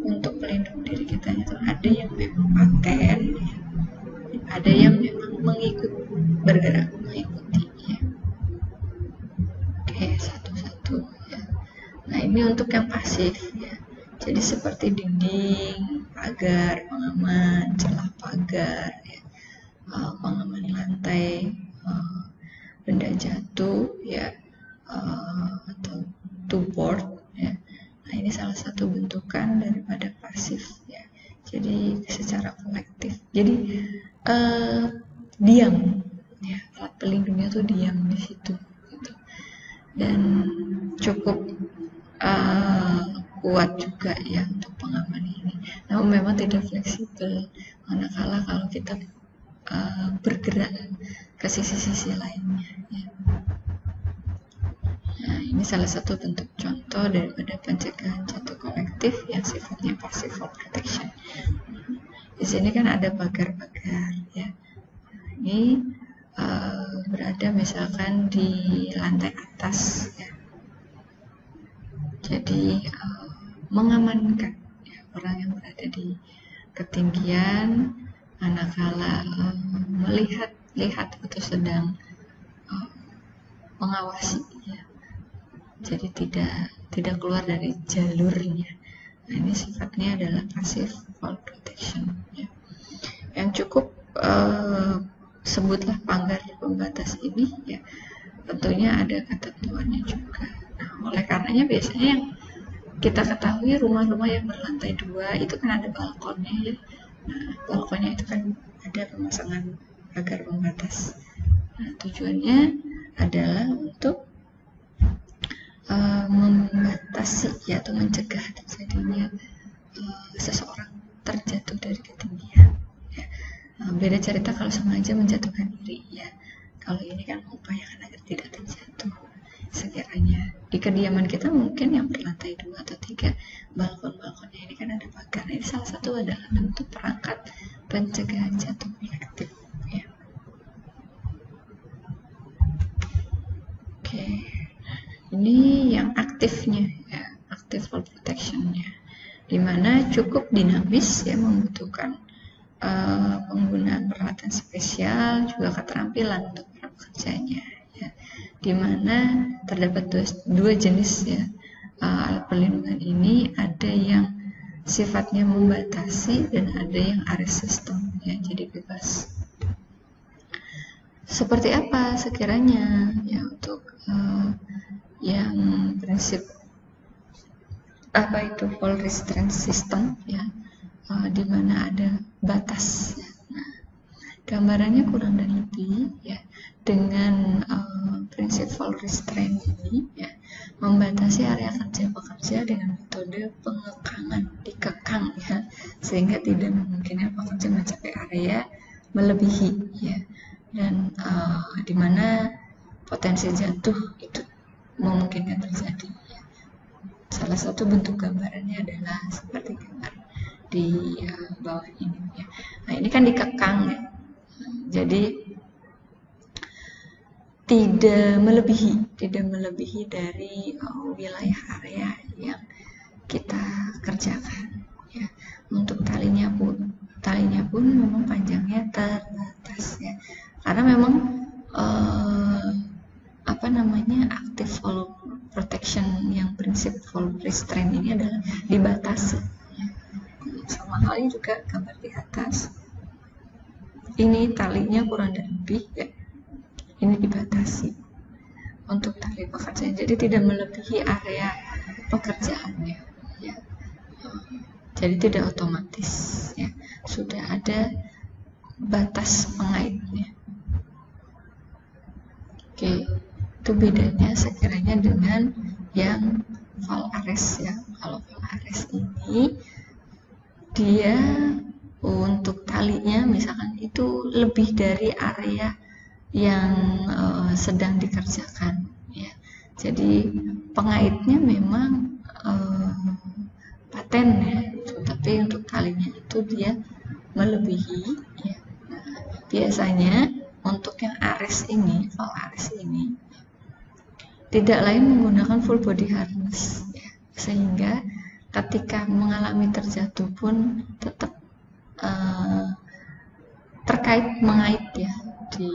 untuk pelindung diri kita itu ada yang memang paten ya, ada yang memang mengikut bergerak mengikuti ya. Oke, satu-satu ya. Nah, ini untuk yang pasif ya. Jadi seperti dinding, pagar, pengaman, celah pagar ya, pengaman lantai, benda jatuh ya, atau to-board ya. Nah, ini salah satu bentukan daripada pasif ya. Jadi secara kolektif. Jadi diam ya, alat pelindungnya tuh diam di situ gitu. Dan cukup kuat juga ya untuk pengaman ini. Namun memang tidak fleksibel, manakala kalau kita bergerak ke sisi-sisi lainnya ya. Nah, ini salah satu bentuk contoh daripada pencegahan jatuh kolektif yang sifatnya passive fall protection. Di sini kan ada pagar-pagar ya. Nah, ini berada misalkan di lantai atas ya. Jadi mengamankan ya, orang yang berada di ketinggian manakala melihat atau sedang mengawasi ya. Jadi tidak keluar dari jalurnya. Nah, ini sifatnya adalah passive fall protection ya. Yang cukup sebutlah pagar pembatas ini ya, tentunya ada ketentuannya juga. Nah, oleh karenanya biasanya yang kita ketahui rumah-rumah yang berlantai 2 itu kan ada balkonnya ya. Nah, balkonnya itu kan ada pemasangan pagar pembatas. Nah, tujuannya adalah untuk membatasi ya, atau mencegah terjadinya seseorang terjatuh dari ketinggian ya. Beda cerita kalau sengaja menjatuhkan diri ya. Kalau ini kan mengupayakan agar tidak terjatuh. Sekiranya di kediaman kita mungkin yang berlantai 2 atau 3 balkon-balkonnya ini kan ada pagar. Ini salah satu adalah bentuk perangkat pencegahan jatuh kolektif ya. Oke. Ini yang aktifnya ya, active fall protection-nya, dimana cukup dinamis ya, membutuhkan penggunaan peralatan spesial, juga keterampilan untuk para pekerjanya ya, dimana terdapat dua jenis ya alat pelindungan ini, ada yang sifatnya membatasi dan ada yang arrest system ya, jadi bebas. Seperti apa sekiranya ya untuk yang prinsip apa itu fall restraint system ya, di mana ada batas ya. Nah, gambarannya kurang dan lebih ya, dengan prinsip fall restraint ini ya, membatasi area kerja pekerja dengan metode pengekangan, dikekang ya, sehingga tidak memungkinkan pekerja mencapai area melebihi ya, dan di mana potensi jatuh itu memungkinkan terjadi ya. Salah satu bentuk gambarannya adalah seperti gambar di bawah ini ya. Nah, ini kan dikekang ya, jadi tidak melebihi dari wilayah area yang kita kerjakan ya. Untuk talinya pun memang panjangnya terbatas ya, karena memang active valve protection yang prinsip valve restraint ini adalah dibatasi. Sama halnya juga gambar di atas, ini talinya kurang dan lebih ya, ini dibatasi untuk tali pekerjaan, jadi tidak melebihi area pekerjaannya ya. Jadi tidak otomatis ya, sudah ada batas pengaitnya. Oke, itu bedanya sekiranya dengan yang valve arrest ya. Kalau valve arrest ini dia untuk talinya misalkan itu lebih dari area yang sedang dikerjakan ya. Jadi pengaitnya memang paten ya, tapi untuk talinya itu dia melebihi ya. Nah, biasanya untuk yang arrest ini, valve arrest ini tidak lain menggunakan full body harness ya. Sehingga ketika mengalami terjatuh pun tetap terkait mengait ya di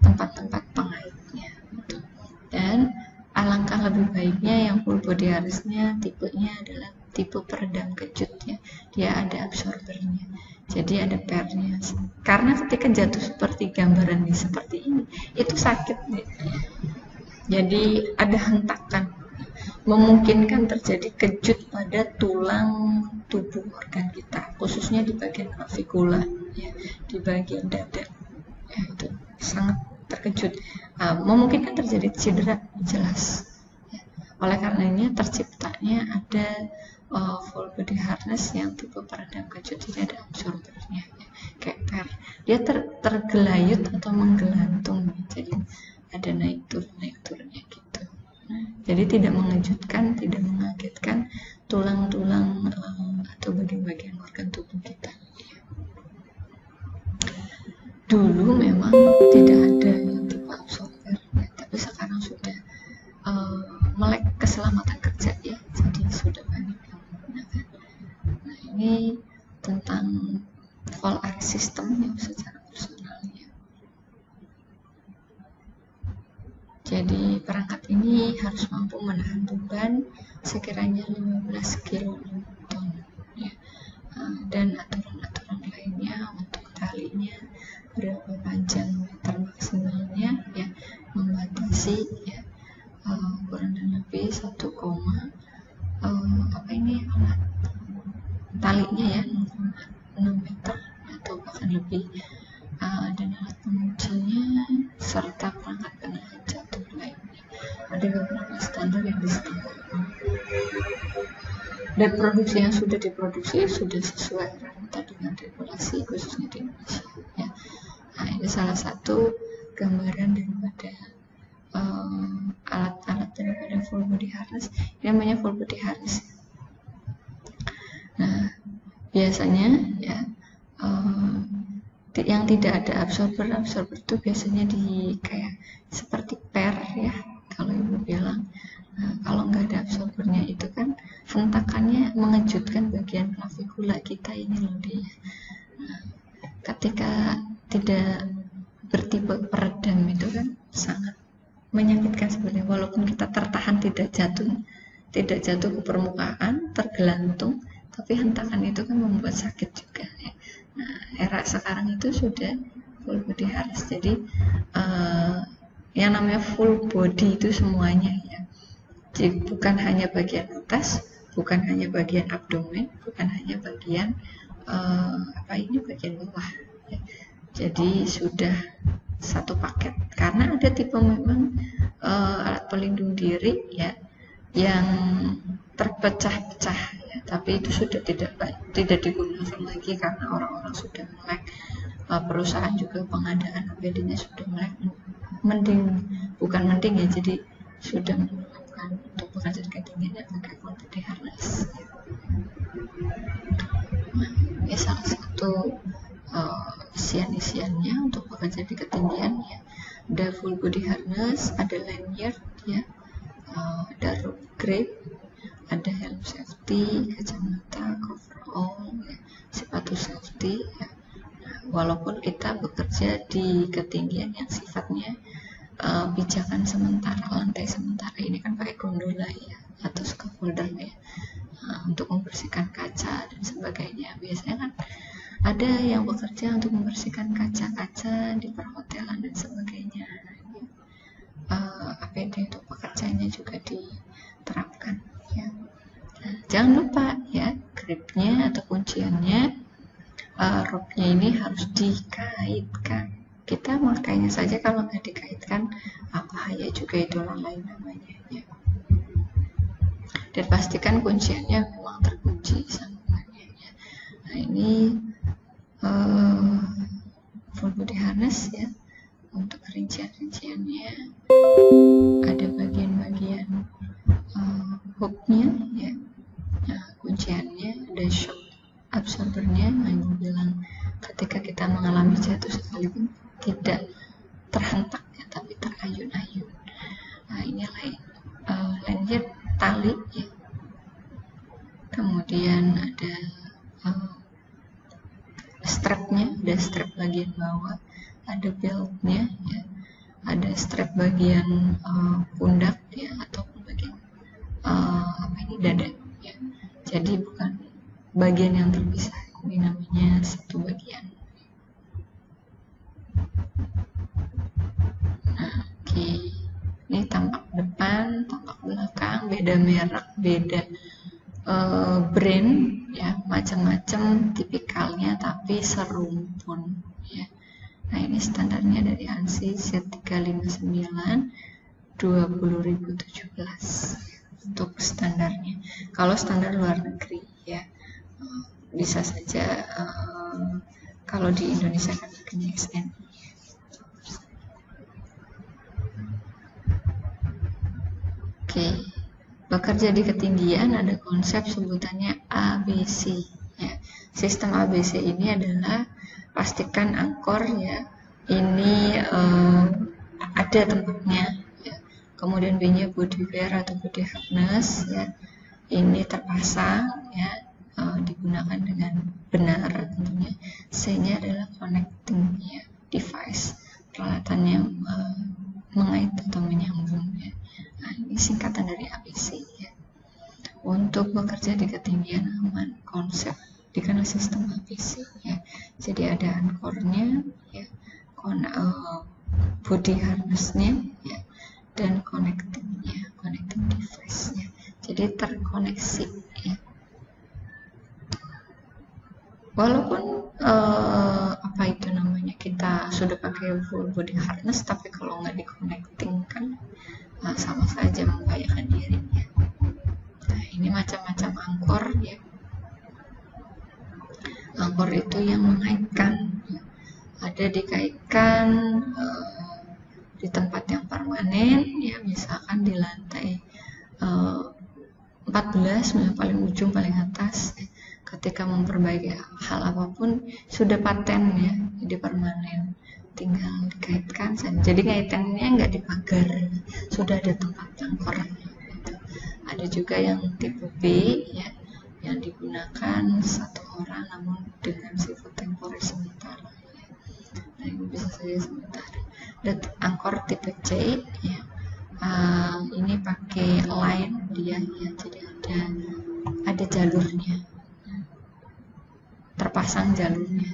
tempat-tempat pengaitnya. Dan alangkah lebih baiknya yang full body harness-nya tipenya adalah tipe peredam kejut ya. Dia ada absorbernya, jadi ada pernya. Karena ketika jatuh seperti gambaran ini seperti ini, itu sakit nih. Jadi ada hentakan, memungkinkan terjadi kejut pada tulang tubuh organ kita, khususnya di bagian clavicula ya, di bagian dada ya, itu sangat terkejut, memungkinkan terjadi cedera jelas ya. Oleh karenanya terciptanya ada full body harness yang tipe peredam kejut, jadi ada absorbernya ya, kayak per, dia tergelayut atau menggelantung, jadi ada naik turunnya gitu. Jadi tidak mengejutkan, tidak mengagetkan tulang-tulang atau bagian-bagian organ tubuh kita. Dulu memang tidak ada tipe absorber, ya, tapi sekarang sudah melek keselamatan kerja ya, jadi sudah banyak yang menggunakan. Nah, ini tentang valve arrest system yang secara personal ya. Jadi perangkat ini harus mampu menahan beban sekiranya 15 kN ya. Dan aturan-aturan lainnya untuk talinya, berapa panjang meter maksimalnya ya, membatasi ya kurang dan lebih 1, talinya ya 6 meter atau bahkan lebih, dan alat pengujinya serta perangkat penahan jatuh lainnya. Ada beberapa standar yang disediakan dan produksi yang sudah diproduksi sudah sesuai rata dengan regulasi khususnya di Indonesia ya. Nah, ini salah satu gambaran daripada alat-alat daripada full body harness, ini namanya full body harness. Nah, biasanya ya yang tidak ada absorber itu biasanya di kayak seperti per ya, kalau ibu bilang. Nah, kalau nggak ada absorbernya itu kan hentakannya mengejutkan bagian clavicula kita ini loh dia. Nah, ketika tidak bertipe peredam itu kan sangat menyakitkan sebenarnya, walaupun kita tertahan tidak jatuh ke permukaan, tergelantung, tapi hentakan itu kan membuat sakit juga ya. Nah, era sekarang itu sudah full body harness, jadi yang namanya full body itu semuanya ya. Jadi bukan hanya bagian atas, bukan hanya bagian abdomen, bukan hanya bagian bagian bawah ya. Jadi sudah satu paket, karena ada tipe memang alat pelindung diri ya yang terpecah-pecah ya, tapi itu sudah tidak digunakan lagi karena orang-orang sudah melek, perusahaan juga pengadaan APD-nya sudah melek, bukan mending ya, jadi sudah menerapkan untuk pekerja di ketinggian pakai full body harness. Nah, ini salah satu isian-isiannya untuk bekerja di ketinggian ya. Ada full body harness, ada lanyard ya, ada rope grip, ada helm safety, kacamata, coverall ya, sepatu safety ya. Nah, walaupun kita bekerja di ketinggian yang sifatnya pijakan sementara, lantai sementara. Ini kan pakai gondola ya, atau scaffolder ya, untuk membersihkan kaca dan sebagainya. Biasanya kan ada yang bekerja untuk membersihkan kaca-kaca di perhotelan dan sebagainya. APD untuk pekerjaannya juga diterapkan ya. Nah, jangan lupa ya, gripnya atau kunciannya, rope-nya ini harus dikaitkan. Kita makainya saja, kalau nggak dikaitkan bahaya juga, itu lalai namanya ya. Dan pastikan kunciannya memang terkunci sambungannya ya. Nah, ini full body harness ya. Untuk rincian-rinciannya ada bagian-bagian hook-nya ya. Nah, kunciannya ada shock absorbernya. Nah, ibu bilang ketika kita mengalami jatuh sekalipun tidak terhentak ya, tapi terayun-ayun. Nah, ini lanyard tali ya. Kemudian ada strapnya, ada strap bagian bawah, ada beltnya ya, ada strap bagian pundak ya, ataupun bagian dada ya. Jadi bukan bagian yang terpisah, ini namanya satu bagian. Nah, oke. Ini tampak depan, tampak belakang, beda merek, beda brand ya, macam-macam tipikalnya, tapi serumpun ya. Nah, ini standarnya dari ANSI Z359 20.017 untuk standarnya. Kalau standar luar negeri ya, bisa saja kalau di Indonesia kan pakainya XNI. Oke, bekerja di ketinggian ada konsep sebutannya ABC ya. Sistem ABC ini adalah pastikan angkor ya ini ada tempatnya ya. Kemudian B-nya body wear atau body harness ya, ini terpasang ya, digunakan dengan benar tentunya. C-nya adalah connecting ya, device, peralatan yang mengait atau menyambung ya. Nah, ini singkatan dari ABC ya. Untuk bekerja di ketinggian aman, konsep dikenal sistem ABC ya. Jadi ada ankornya ya, body harnessnya ya, dan connectingnya, connecting device-nya. Jadi terkoneksi ya. Walaupun kita sudah pakai full body harness, tapi kalau nggak di-connecting kan sama saja membahayakan diri ya. Nah, ini macam-macam angkor ya. Angkor itu yang mengaitkan ya. Ada dikaitkan di tempat yang permanen ya, misalkan di lantai 14 yang paling ujung paling atas ya. Ketika memperbaiki hal apapun sudah paten ya, jadi permanen, tinggal dikaitkan saja. Jadi kaitannya nggak di pagar, sudah ada tempat angkor gitu. Ada juga yang tipe B ya, yang digunakan satu orang namun dengan sifat temporer sementara ya. Nah, ini bisa saja sementara. Dan angkor tipe C ya, ini pakai line dia ya, jadi ada jalurnya, terpasang jalurnya,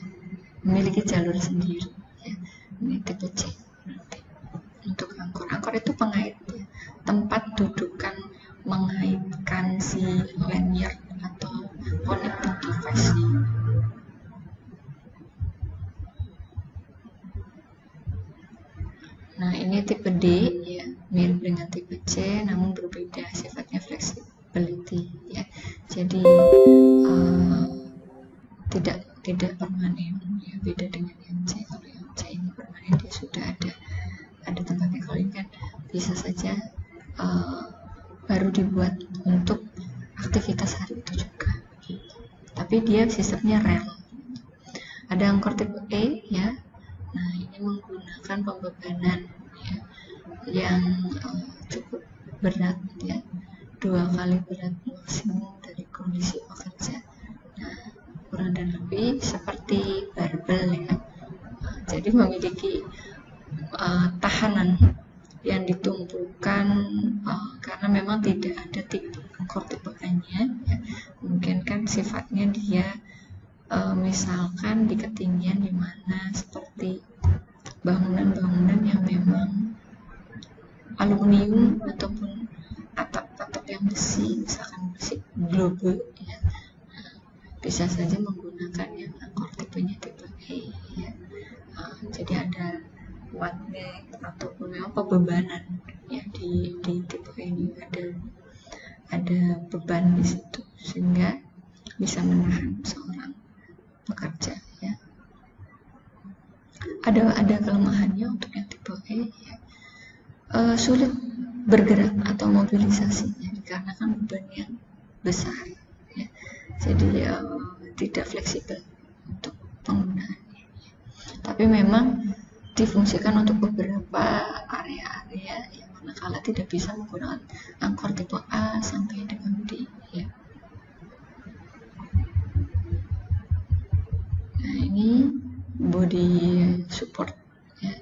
memiliki jalur sendiri ya. Ini tipe C. Untuk angkor itu pengait ya, tempat dudukan mengaitkan si lanyard atau connecting device-nya. Nah, ini tipe D ya, mirip dengan tipe C namun berbeda, sifatnya flexibility ya. Jadi tidak permanen ya, beda dengan yang C. Kalau yang C ini permanen, dia sudah ada tempatnya. Kalau ini kan bisa saja baru dibuat untuk aktivitas hari itu juga gitu. Tapi dia sistemnya rel. Ada angkor tipe E ya. Nah, ini menggunakan pembebanan ya, yang cukup berat ya, 2 kali berat maksimum dari kondisi pekerja. Nah, kurang dan lebih seperti barbel ya, jadi memiliki tahanan yang ditumpukan karena memang tidak ada tipe kortikoidnya ya. Mungkin kan sifatnya dia misalkan di ketinggian di mana seperti bangunan-bangunan yang memang aluminium ataupun atap-atap yang besi, misalkan besi globe ya, bisa saja menggunakan yang kortikoidnya tipe E ya. Jadi ada magnet ataupun memang pembebanan ya di tipe ini ada beban di situ sehingga bisa menahan seorang pekerja ya. Ada kelemahannya untuk yang tipe E ya. Sulit bergerak atau mobilisasinya dikarenakan beban yang besar ya. Jadi tidak fleksibel untuk penggunaannya. Tapi memang difungsikan untuk beberapa area-area yang manakala tidak bisa menggunakan angkor tipe A sampai dengan D ya. Nah, ini body support ya.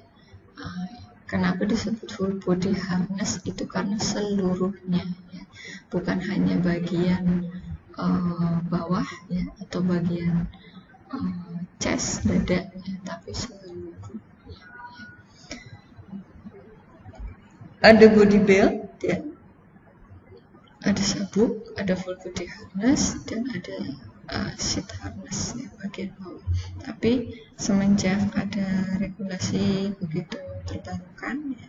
Kenapa disebut full body harness itu karena seluruhnya ya. Bukan hanya bagian bawah ya atau bagian chest dada ya, tapi seluruhnya ya. Ada body belt ya, ada sabuk, ada full body harness dan ada seat harness ya, bagian bawah. Tapi semenjak ada regulasi begitu terbarukan ya,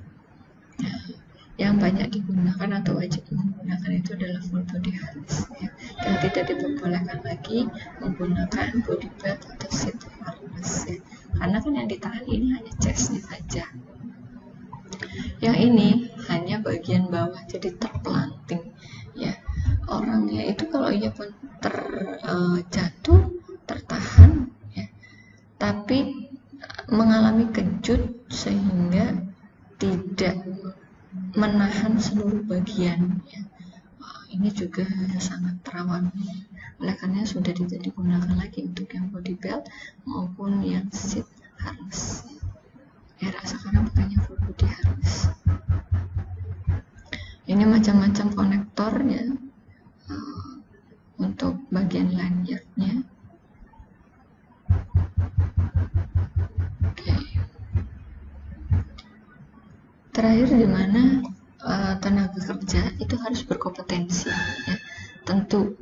yang banyak digunakan atau wajib menggunakan itu adalah full body harness ya, dan tidak diperbolehkan lagi menggunakan body belt atau seat harness ya, karena kan yang ditahan ini hanya chestnya saja, yang ini hanya bagian bawah, jadi terpelanting ya. Orangnya itu kalau ia pun terjatuh tertahan ya, tapi mengalami kejut sehingga tidak menahan seluruh bagian ya. Ini juga sangat rawan ya. Oleh karena sudah tidak digunakan lagi untuk yang body belt maupun yang seat harness ya. Era sekarang makanya full body harness. Ini macam-macam konektornya untuk bagian lanyardnya. Oke. Terakhir di mana tenaga kerja itu harus berkompetensi ya. Tentu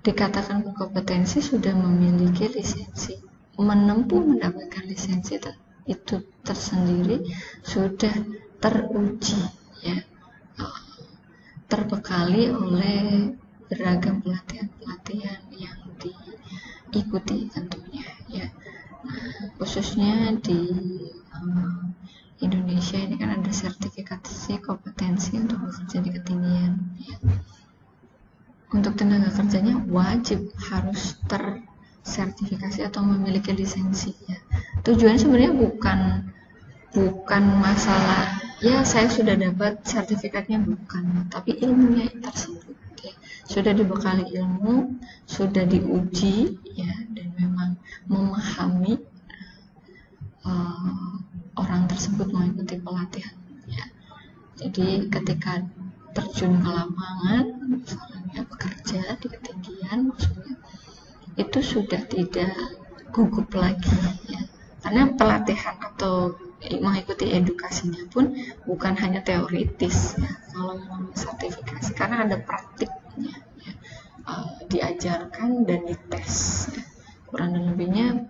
dikatakan berkompetensi sudah memiliki lisensi, mendapatkan lisensi itu tersendiri sudah teruji ya, terbekali oleh beragam pelatihan yang diikuti tentunya ya. Nah, khususnya di Indonesia ini kan ada sertifikasi kompetensi untuk bekerja di ketinggian ya. Untuk tenaga kerjanya wajib harus tersertifikasi atau memiliki lisensi ya. Tujuan sebenarnya bukan masalah ya saya sudah dapat sertifikatnya, bukan, tapi ilmunya tersebut ya. Sudah dibekali ilmu, sudah diuji ya, dan memang memahami orang tersebut mengikuti pelatihan ya. Jadi ketika terjun ke lapangan misalnya bekerja di ketinggian, maksudnya itu sudah tidak gugup lagi ya, karena pelatihan atau mengikuti edukasinya pun bukan hanya teoritis ya, kalau memang sertifikasi karena ada praktiknya ya, diajarkan dan dites ya. Kurang dan lebihnya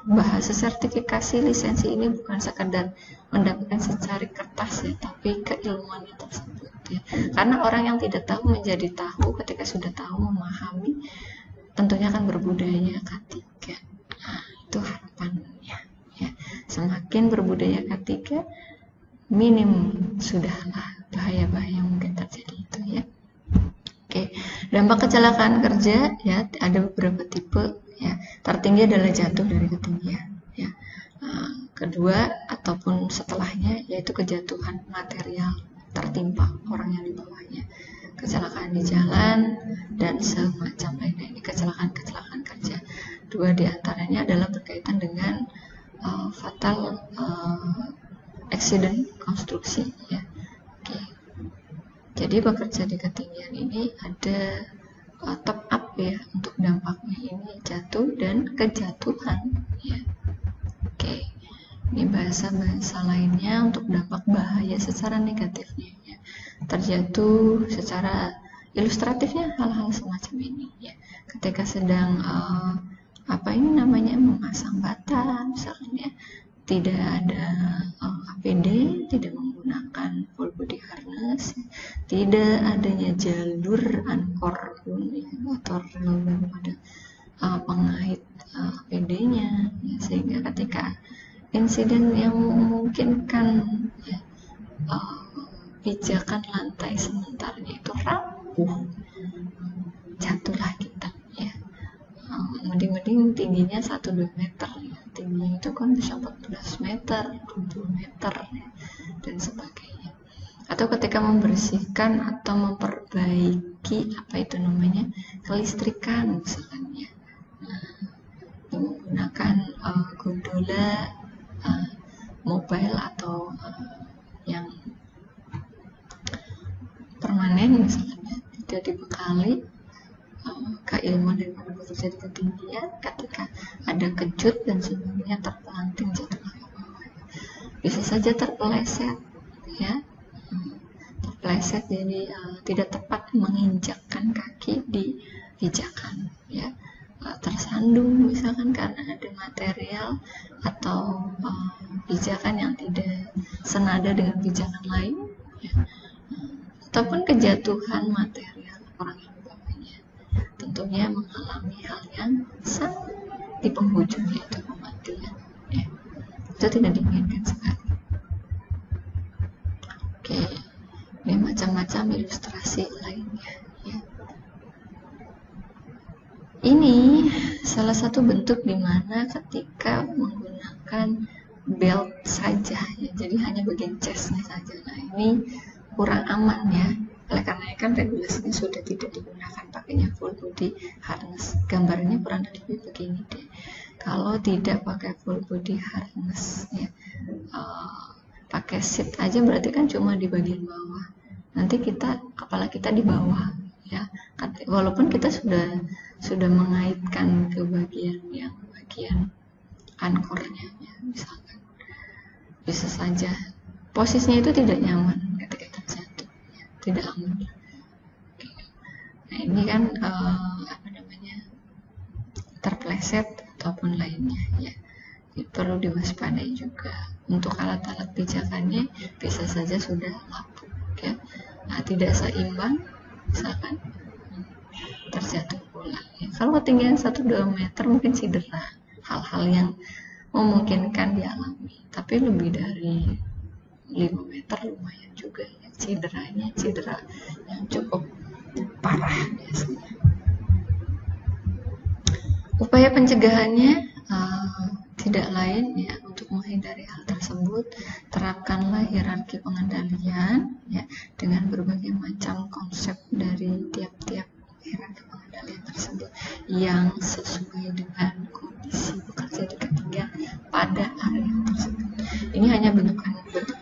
bahasa sertifikasi lisensi ini bukan sekedar mendapatkan secari kertas ya, tapi keilmuannya tersebut ya. Karena orang yang tidak tahu menjadi tahu ketika sudah tahu, memahami, tentunya akan berbudaya K3. Nah, itu harapannya ya. Semakin berbudaya K3, minim sudahlah bahaya-bahaya yang mungkin terjadi itu ya. Oke, dampak kecelakaan kerja ya ada beberapa tipe ya. Tertinggi adalah jatuh dari ketinggian ya. Kedua ataupun setelahnya yaitu kejatuhan material tertimpa orang yang di bawahnya, kecelakaan di jalan dan semacam lainnya. Ini kecelakaan kerja. Dua diantaranya adalah berkaitan dengan fatal accident konstruksi ya. Oke. Jadi bekerja di ketinggian ini ada top up ya untuk dampaknya, ini jatuh dan kejatuhan ya. Oke. Ini bahasa-bahasa lainnya untuk dampak bahaya secara negatifnya ya. Terjatuh secara ilustratifnya hal-hal semacam ini ya. Ketika sedang memasang bata misalkan ya, tidak ada APD, tidak menggunakan full body harness, tidak adanya jalur ankor ya, atau rel daripada pengait APD-nya ya, sehingga ketika insiden yang memungkinkan ya, pijakan lantai sementaranya itu rapuh, jatuhlah kita ya. Mending tingginya 1-2 meter ya. Tingginya itu kan bisa 14 meter, 20 meter ya, dan sebagainya. Atau ketika membersihkan atau memperbaiki kelistrikan misalkan ya. Menggunakan gondola mobile atau yang permanen misalkan ya, tidak dibekali keilmuan daripada bekerja di ketinggian, ketika ada kejut dan sebagainya terpelanting jatuhlah ke bawah. Bisa saja terpeleset ya, terpeleset jadi tidak tepat menginjakkan kaki di pijakan ya, tersandung misalkan karena ada material atau pijakan yang tidak senada dengan pijakan lain ya. Ataupun kejatuhan material orang yang membawanya, tentunya mengalami hal yang sama di penghujung, yaitu kematian ya. Itu tidak diinginkan sekali. Oke, ini macam-macam ilustrasi lainnya ya. Ini salah satu bentuk di mana ketika menggunakan belt saja ya, jadi hanya bagian chestnya saja. Nah ini kurang aman ya, oleh karena kan regulasinya sudah tidak digunakan pakainya full body harness. Gambarnya kurang lebih begini deh, kalau tidak pakai full body harness ya, pakai seat aja berarti kan cuma di bagian bawah, nanti kepala kita di bawah ya, walaupun kita sudah mengaitkan ke bagian ankornya ya, misalkan bisa saja posisinya itu tidak nyaman ketika terjatuh ya, tidak aman. Oke. Nah ini kan terpleset ataupun lainnya ya, perlu diwaspadai juga. Untuk alat-alat pijakannya bisa saja sudah lapuk ya, tidak seimbang misalkan terjatuh pula ya. Kalau ketinggian 1-2 meter mungkin cedera, hal-hal yang memungkinkan dialami, tapi lebih dari 5 meter lumayan juga ya, cedera yang cukup parah biasanya. Upaya pencegahannya tidak lain ya, untuk menghindari hal tersebut terapkanlah hierarki pengendalian ya, dengan berbagai macam konsep dari tiap-tiap hierarki pengendalian tersebut yang sesuai dengan kondisi bekerja di ketinggian pada area tersebut. Ini hanya bentuk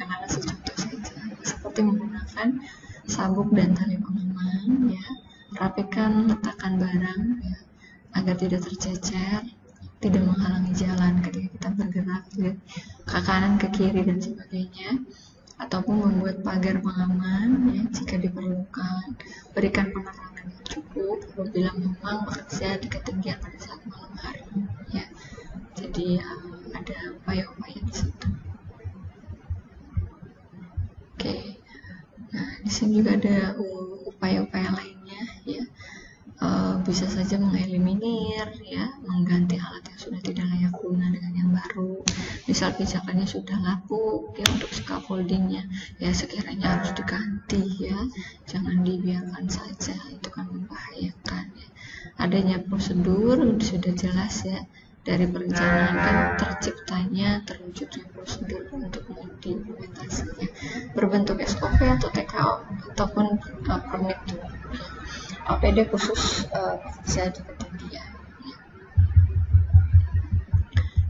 analisis contoh saja, seperti menggunakan sabuk dan tali pengaman ya, rapikan letakkan barang ya, agar tidak tercecer, tidak menghalangi jalan ketika kita bergerak ya, ke kanan ke kiri dan sebagainya, ataupun membuat pagar pengaman ya, jika diperlukan. Berikan penerangan yang cukup apabila memang bekerja di ketinggian pada saat malam hari ya. Jadi ada upaya-upaya di situ. Oke. Nah, di sini juga ada upaya-upaya lainnya ya. Bisa saja mengeliminir ya, mengganti alat yang sudah tidak layak guna dengan yang baru. Misal pijakannya sudah lapuk ya, untuk scaffoldingnya ya sekiranya harus diganti ya, jangan dibiarkan saja, itu kan membahayakan ya. Adanya prosedur sudah jelas ya, dari perencanaan terciptanya terwujudnya prosedur untuk diimplementasinya berbentuk SOP atau TKO ataupun permit APD khusus bekerja di ketinggian.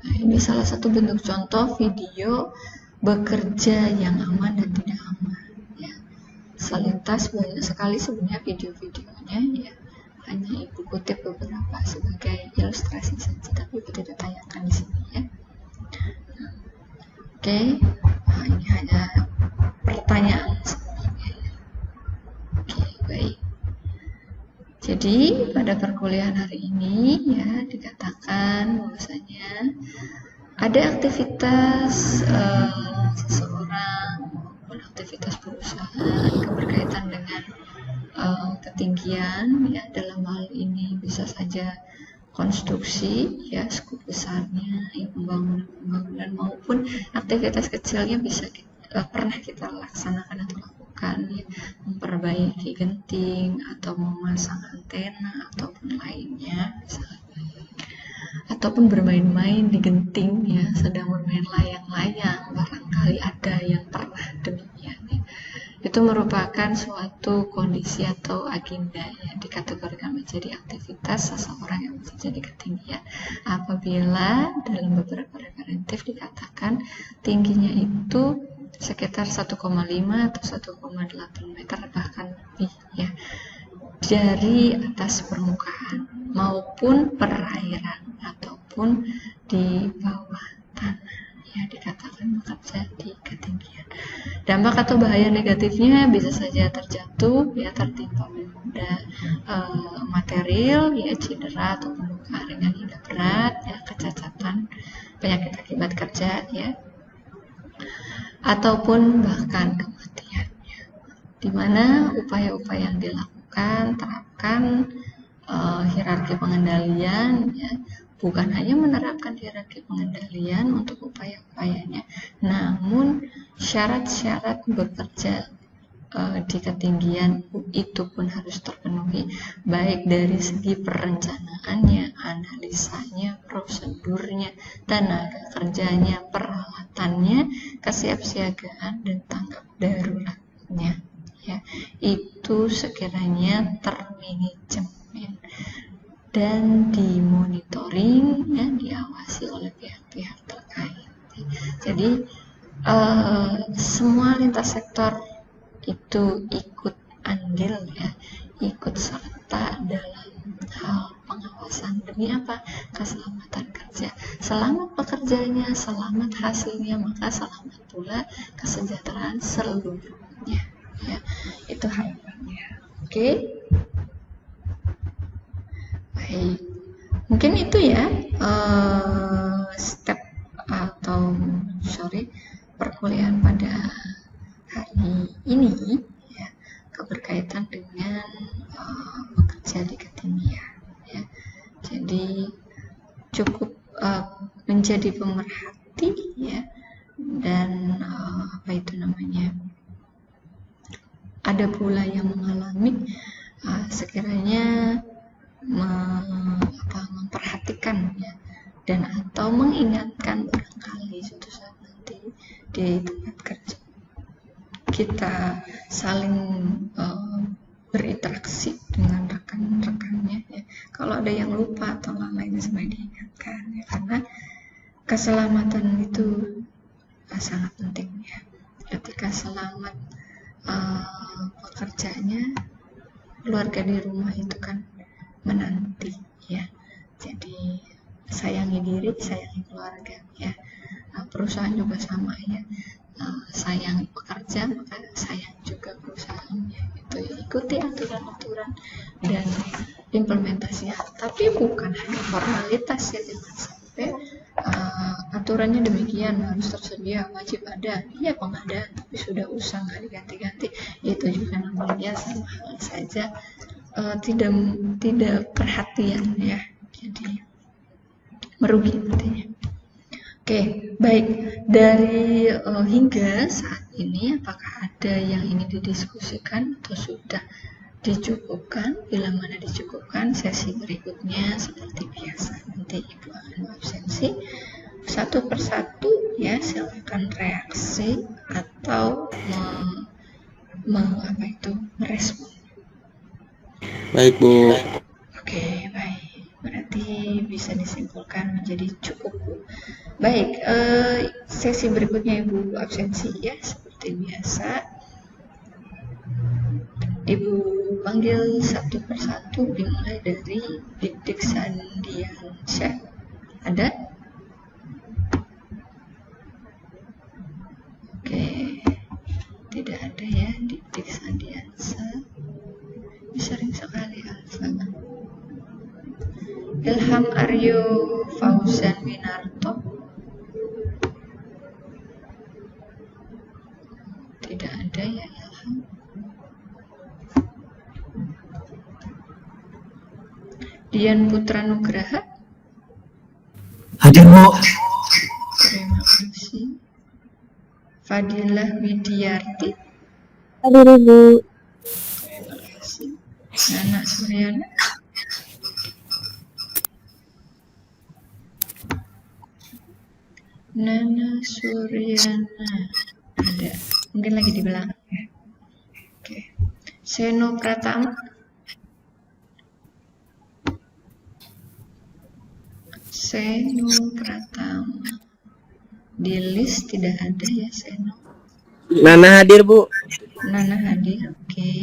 Nah ini salah satu bentuk contoh video bekerja yang aman dan tidak aman. Ya. Selintas banyak sekali sebenarnya video-videonya, ya. Hanya ibu kutip beberapa sebagai ilustrasi saja, tapi ibu tidak tayangkan di sini, ya. Oke, nah, ini hanya pertanyaan sebenarnya. Oke, baik. Jadi pada perkuliahan hari ini ya dikatakan bahwasanya ada aktivitas seseorang maupun aktivitas perusahaan berkaitan dengan ketinggian, ya, dalam hal ini bisa saja konstruksi, ya, skup besarnya, ya, pembangunan maupun aktivitas kecilnya bisa pernah kita laksanakan atau lakukan, ya, memperbaiki genting atau memasang antena ataupun lainnya, misalnya. Ataupun bermain-main di genting, ya, sedang bermain layang-layang, barangkali ada yang pernah demikian, ya. Itu merupakan suatu kondisi atau agenda yang dikategorikan menjadi aktivitas seseorang yang menjadi ketinggian apabila dalam beberapa referentif dikatakan tingginya itu sekitar 1,5 atau 1,8 meter bahkan lebih, ya, dari atas permukaan maupun perairan ataupun di bawah tanah, ya, dikatakan bekerja di ketinggian. Dampak atau bahaya negatifnya bisa saja terjatuh, ya, tertimpa benda material, ya, cedera ataupun luka ringan hingga berat, ya, kecacatan, penyakit akibat kerja, ya, ataupun bahkan kematian, ya. Di mana upaya-upaya yang dilakukan terapkan hierarki pengendalian, ya, bukan hanya menerapkan hierarki pengendalian untuk upaya-upayanya, namun syarat-syarat bekerja di ketinggian itu pun harus terpenuhi, baik dari segi perencanaannya, analisanya, prosedurnya, tenaga kerjanya, peralatannya, kesiapsiagaan, dan tanggap daruratnya, ya, itu sekiranya termanajemen dan dimonitoring, ya, diawasi oleh pihak-pihak terkait. Jadi semua lintas sektor itu ikut andil, ya, ikut serta dalam hal pengawasan demi apa? Keselamatan kerja. Selamat pekerjanya, selamat hasilnya, maka selamat pula kesejahteraan seluruhnya, ya. Itu harapannya. Oke. Baik, mungkin itu ya step atau perkuliahan pada hari ini, ya, keberkaitan dengan bekerja di ketinggian, ya. Jadi cukup menjadi pemerhati, ya, dan apa itu namanya, ada pula yang mengalami sekiranya memperhatikan, ya, dan atau mengingatkan barangkali suatu saat nanti di tempat kerja kita saling berinteraksi dengan rekan-rekannya, ya. Kalau ada yang lupa atau lain supaya diingatkan, ya, karena keselamatan itu sangat penting, ya. Ketika selamat pekerjanya, keluarga di rumah itu kan menanti, ya. Jadi sayangi diri, sayangi keluarga, ya. Perusahaan juga sama, ya. Sayangi pekerja, maka sayang juga perusahaannya. Itu, ya. Ikuti aturan-aturan dan implementasinya. Tapi bukan hanya formalitas, ya, jangan sampai aturannya demikian harus tersedia, wajib ada, iya pengadaan, tapi sudah usah nggak diganti-ganti, itu juga namanya sama hal saja tidak perhatian, ya, jadi merugi nantinya. Oke, baik, dari hingga saat ini apakah ada yang ingin didiskusikan atau sudah dicukupkan? Bila mana dicukupkan, sesi berikutnya seperti biasa nanti Ibu akan absensi satu persatu, ya, silakan reaksi atau merespon. Baik, Bu. Oke, baik. Berarti bisa disimpulkan menjadi cukup. Baik, sesi berikutnya Ibu absensi ya, seperti biasa. Ibu panggil satu persatu dimulai dari Dik Sandiansyah. Ada? Oke, tidak ada ya Dik Sandiansyah. Sering sekali Alfa. Ilham Aryo Fauzan Winarto. Tidak ada ya Ilham. Dian Putra Nugraha. Hadir, Bu. Terima kasih. Fadilah Widiarti. Hadir, Ibu. Terima kasih. Nana Suryana. Nana Suryana. Ada. Mungkin lagi di belakang ya. Oke. Seno Pratama. Seno Pratama. Di list tidak ada ya Seno. Nana hadir, Bu. Nana hadir, oke.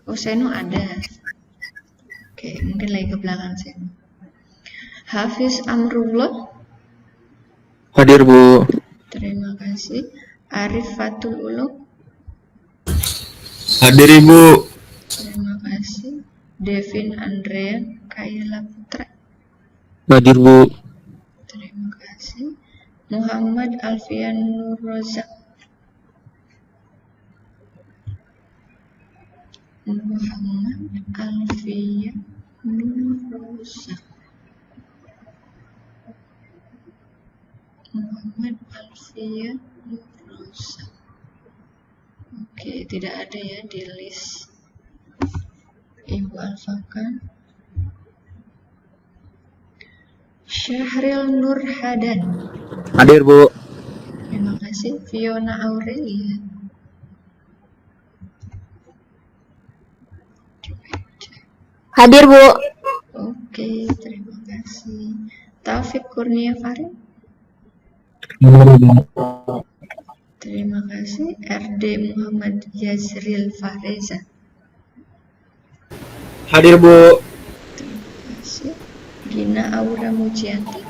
Oh Seno ada. Oke, mungkin lagi ke belakang Seno. Hafiz Amrullah. Hadir, Bu. Terima kasih. Arif Fatul Ulum. Hadir, Ibu. Terima kasih. Devin Andrean Kaila Putra. Hadir, Bu. Terima kasih. Muhammad Alfian Nur Rozak. Muhammad Alfian Nur Rozak. Muhammad Alfian Nur Rozak. Oke, tidak ada ya di list. Ibu alfakan. Syahril Nur Hadan. Hadir, Bu. Terima kasih. Fiona Aurelia. Hadir, Bu. Oke, terima kasih. Taufik Kurnia Farid. Terima kasih. RD Muhammad Yazril Fahreza. Hadir, Bu. Terima kasih. Gina Aura Mujianti.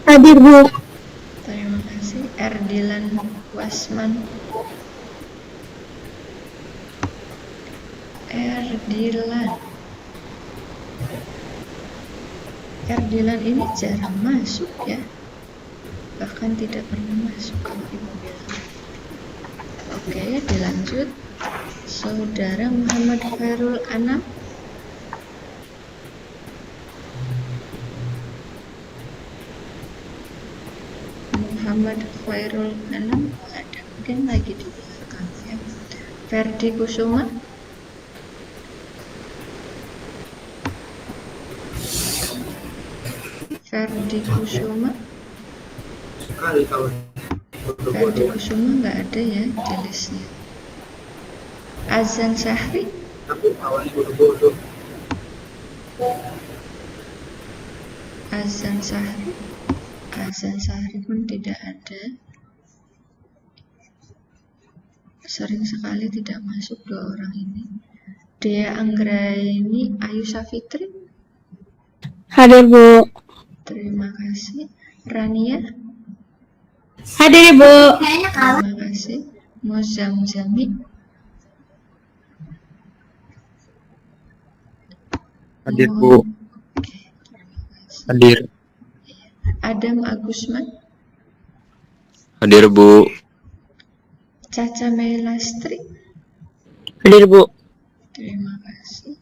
Hadir, Bu. Terima kasih. Erdilan Wasman. Erdilan ini jarang masuk ya, bahkan tidak pernah masuk kalau ibu bilang. Oke, dilanjut. Saudara Muhammad Khairul Anam. Muhammad Khairul Anam ada, mungkin lagi di belakang ya. Ferdi Kusuma. Ferdi Kusuma nggak ada ya di listnya. Azan Syahri. Azan Syahri pun tidak ada. Sering sekali tidak masuk dua orang ini. Dea Anggraini Ayu Safitri. Hadir, Bu. Terima kasih. Rania. Hadir, Bu. Terima kasih. Muzamzami. Hadir, Bu. Oke, terima kasih. Hadir. Adam Agusman. Hadir, Bu. Caca Melastri. Hadir, Bu. Terima kasih.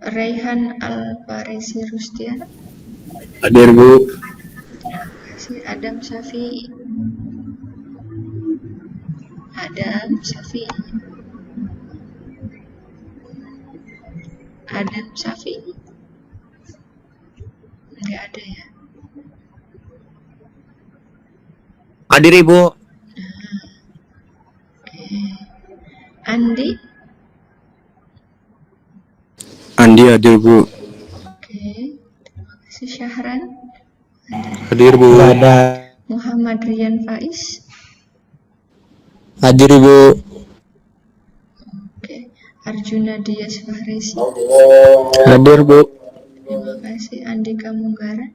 Raihan Alfarisi Rustiana. Hadir, Bu. Terima kasih. Adam Syafi'i. Adam Syafi'i. Nggak ada ya. Hadir, Ibu. Oke. Andi. Andi hadir, Bu. Oke. Hadir Bu. Nggak ada. Muhammad Rian Faiz. Hadir Ibu. Oke. Arjuna Dias Fahresi. Hadir Bu. Terima kasih. Andika Munggara.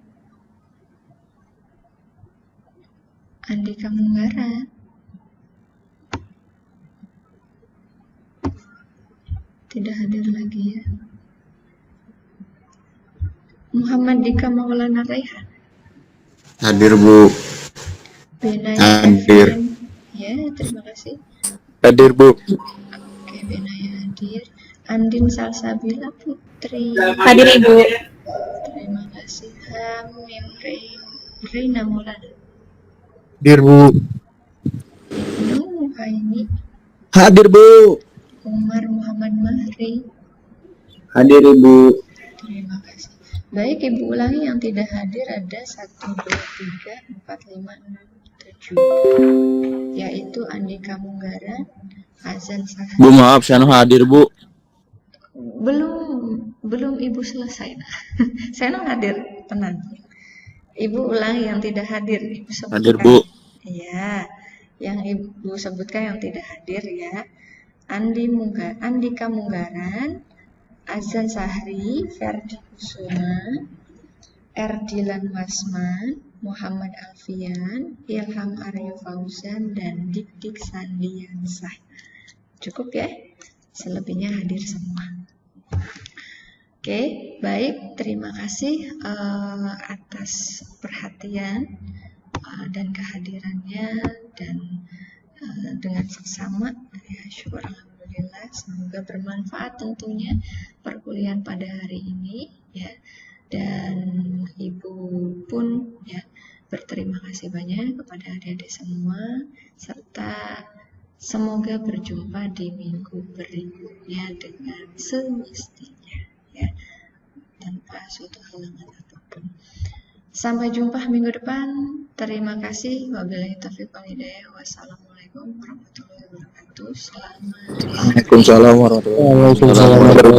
Andika Munggara. Tidak hadir lagi ya. Muhammad Dika Maulana Raihan. Hadir Bu. Benaya Hadir. Evelyn. Ya, terima kasih. Hadir Bu. Oke, Benaya hadir. Andin Salsabila Putri. Hadir Ibu. Terima kasih. Hamim Reina Maulana. Hadir Bu. Ibnu Aini. Hadir Bu. Umar Muhammad Mahri. Hadir Ibu. Terima kasih. Baik, Ibu ulangi yang tidak hadir ada 1, 2, 3, 4, 5, 6, 7. Yaitu Andika Munggara, Azan Sahari. Bu maaf, saya hadir Bu. Belum Ibu selesai. Saya hadir, tenang. Ibu ulangi yang tidak hadir. Ibu sebutkan. Hadir Bu. Ya, yang Ibu sebutkan yang tidak hadir ya. Andika Munggaran, Azan Sahri, Ferdi Kusuma, Erdilan Wasman, Muhammad Alfian, Ilham Aryo Fauzan, dan Dik Sandiansah. Cukup ya? Selebihnya hadir semua. Oke, baik. Terima kasih atas perhatian dan kehadirannya, dan dengan seksama ya, syukur alhamdulillah, semoga bermanfaat tentunya perkuliahan pada hari ini ya, dan Ibu pun ya berterima kasih banyak kepada adik-adik semua, serta semoga berjumpa di minggu berikutnya dengan semestinya ya, tanpa suatu halangan apapun. Sampai jumpa minggu depan. Terima kasih. Wabillahi taufiq wal hidayah. Wassalamualaikum warahmatullahi wabarakatuh. Selamat Waalaikumsalam warahmatullahi wabarakatuh.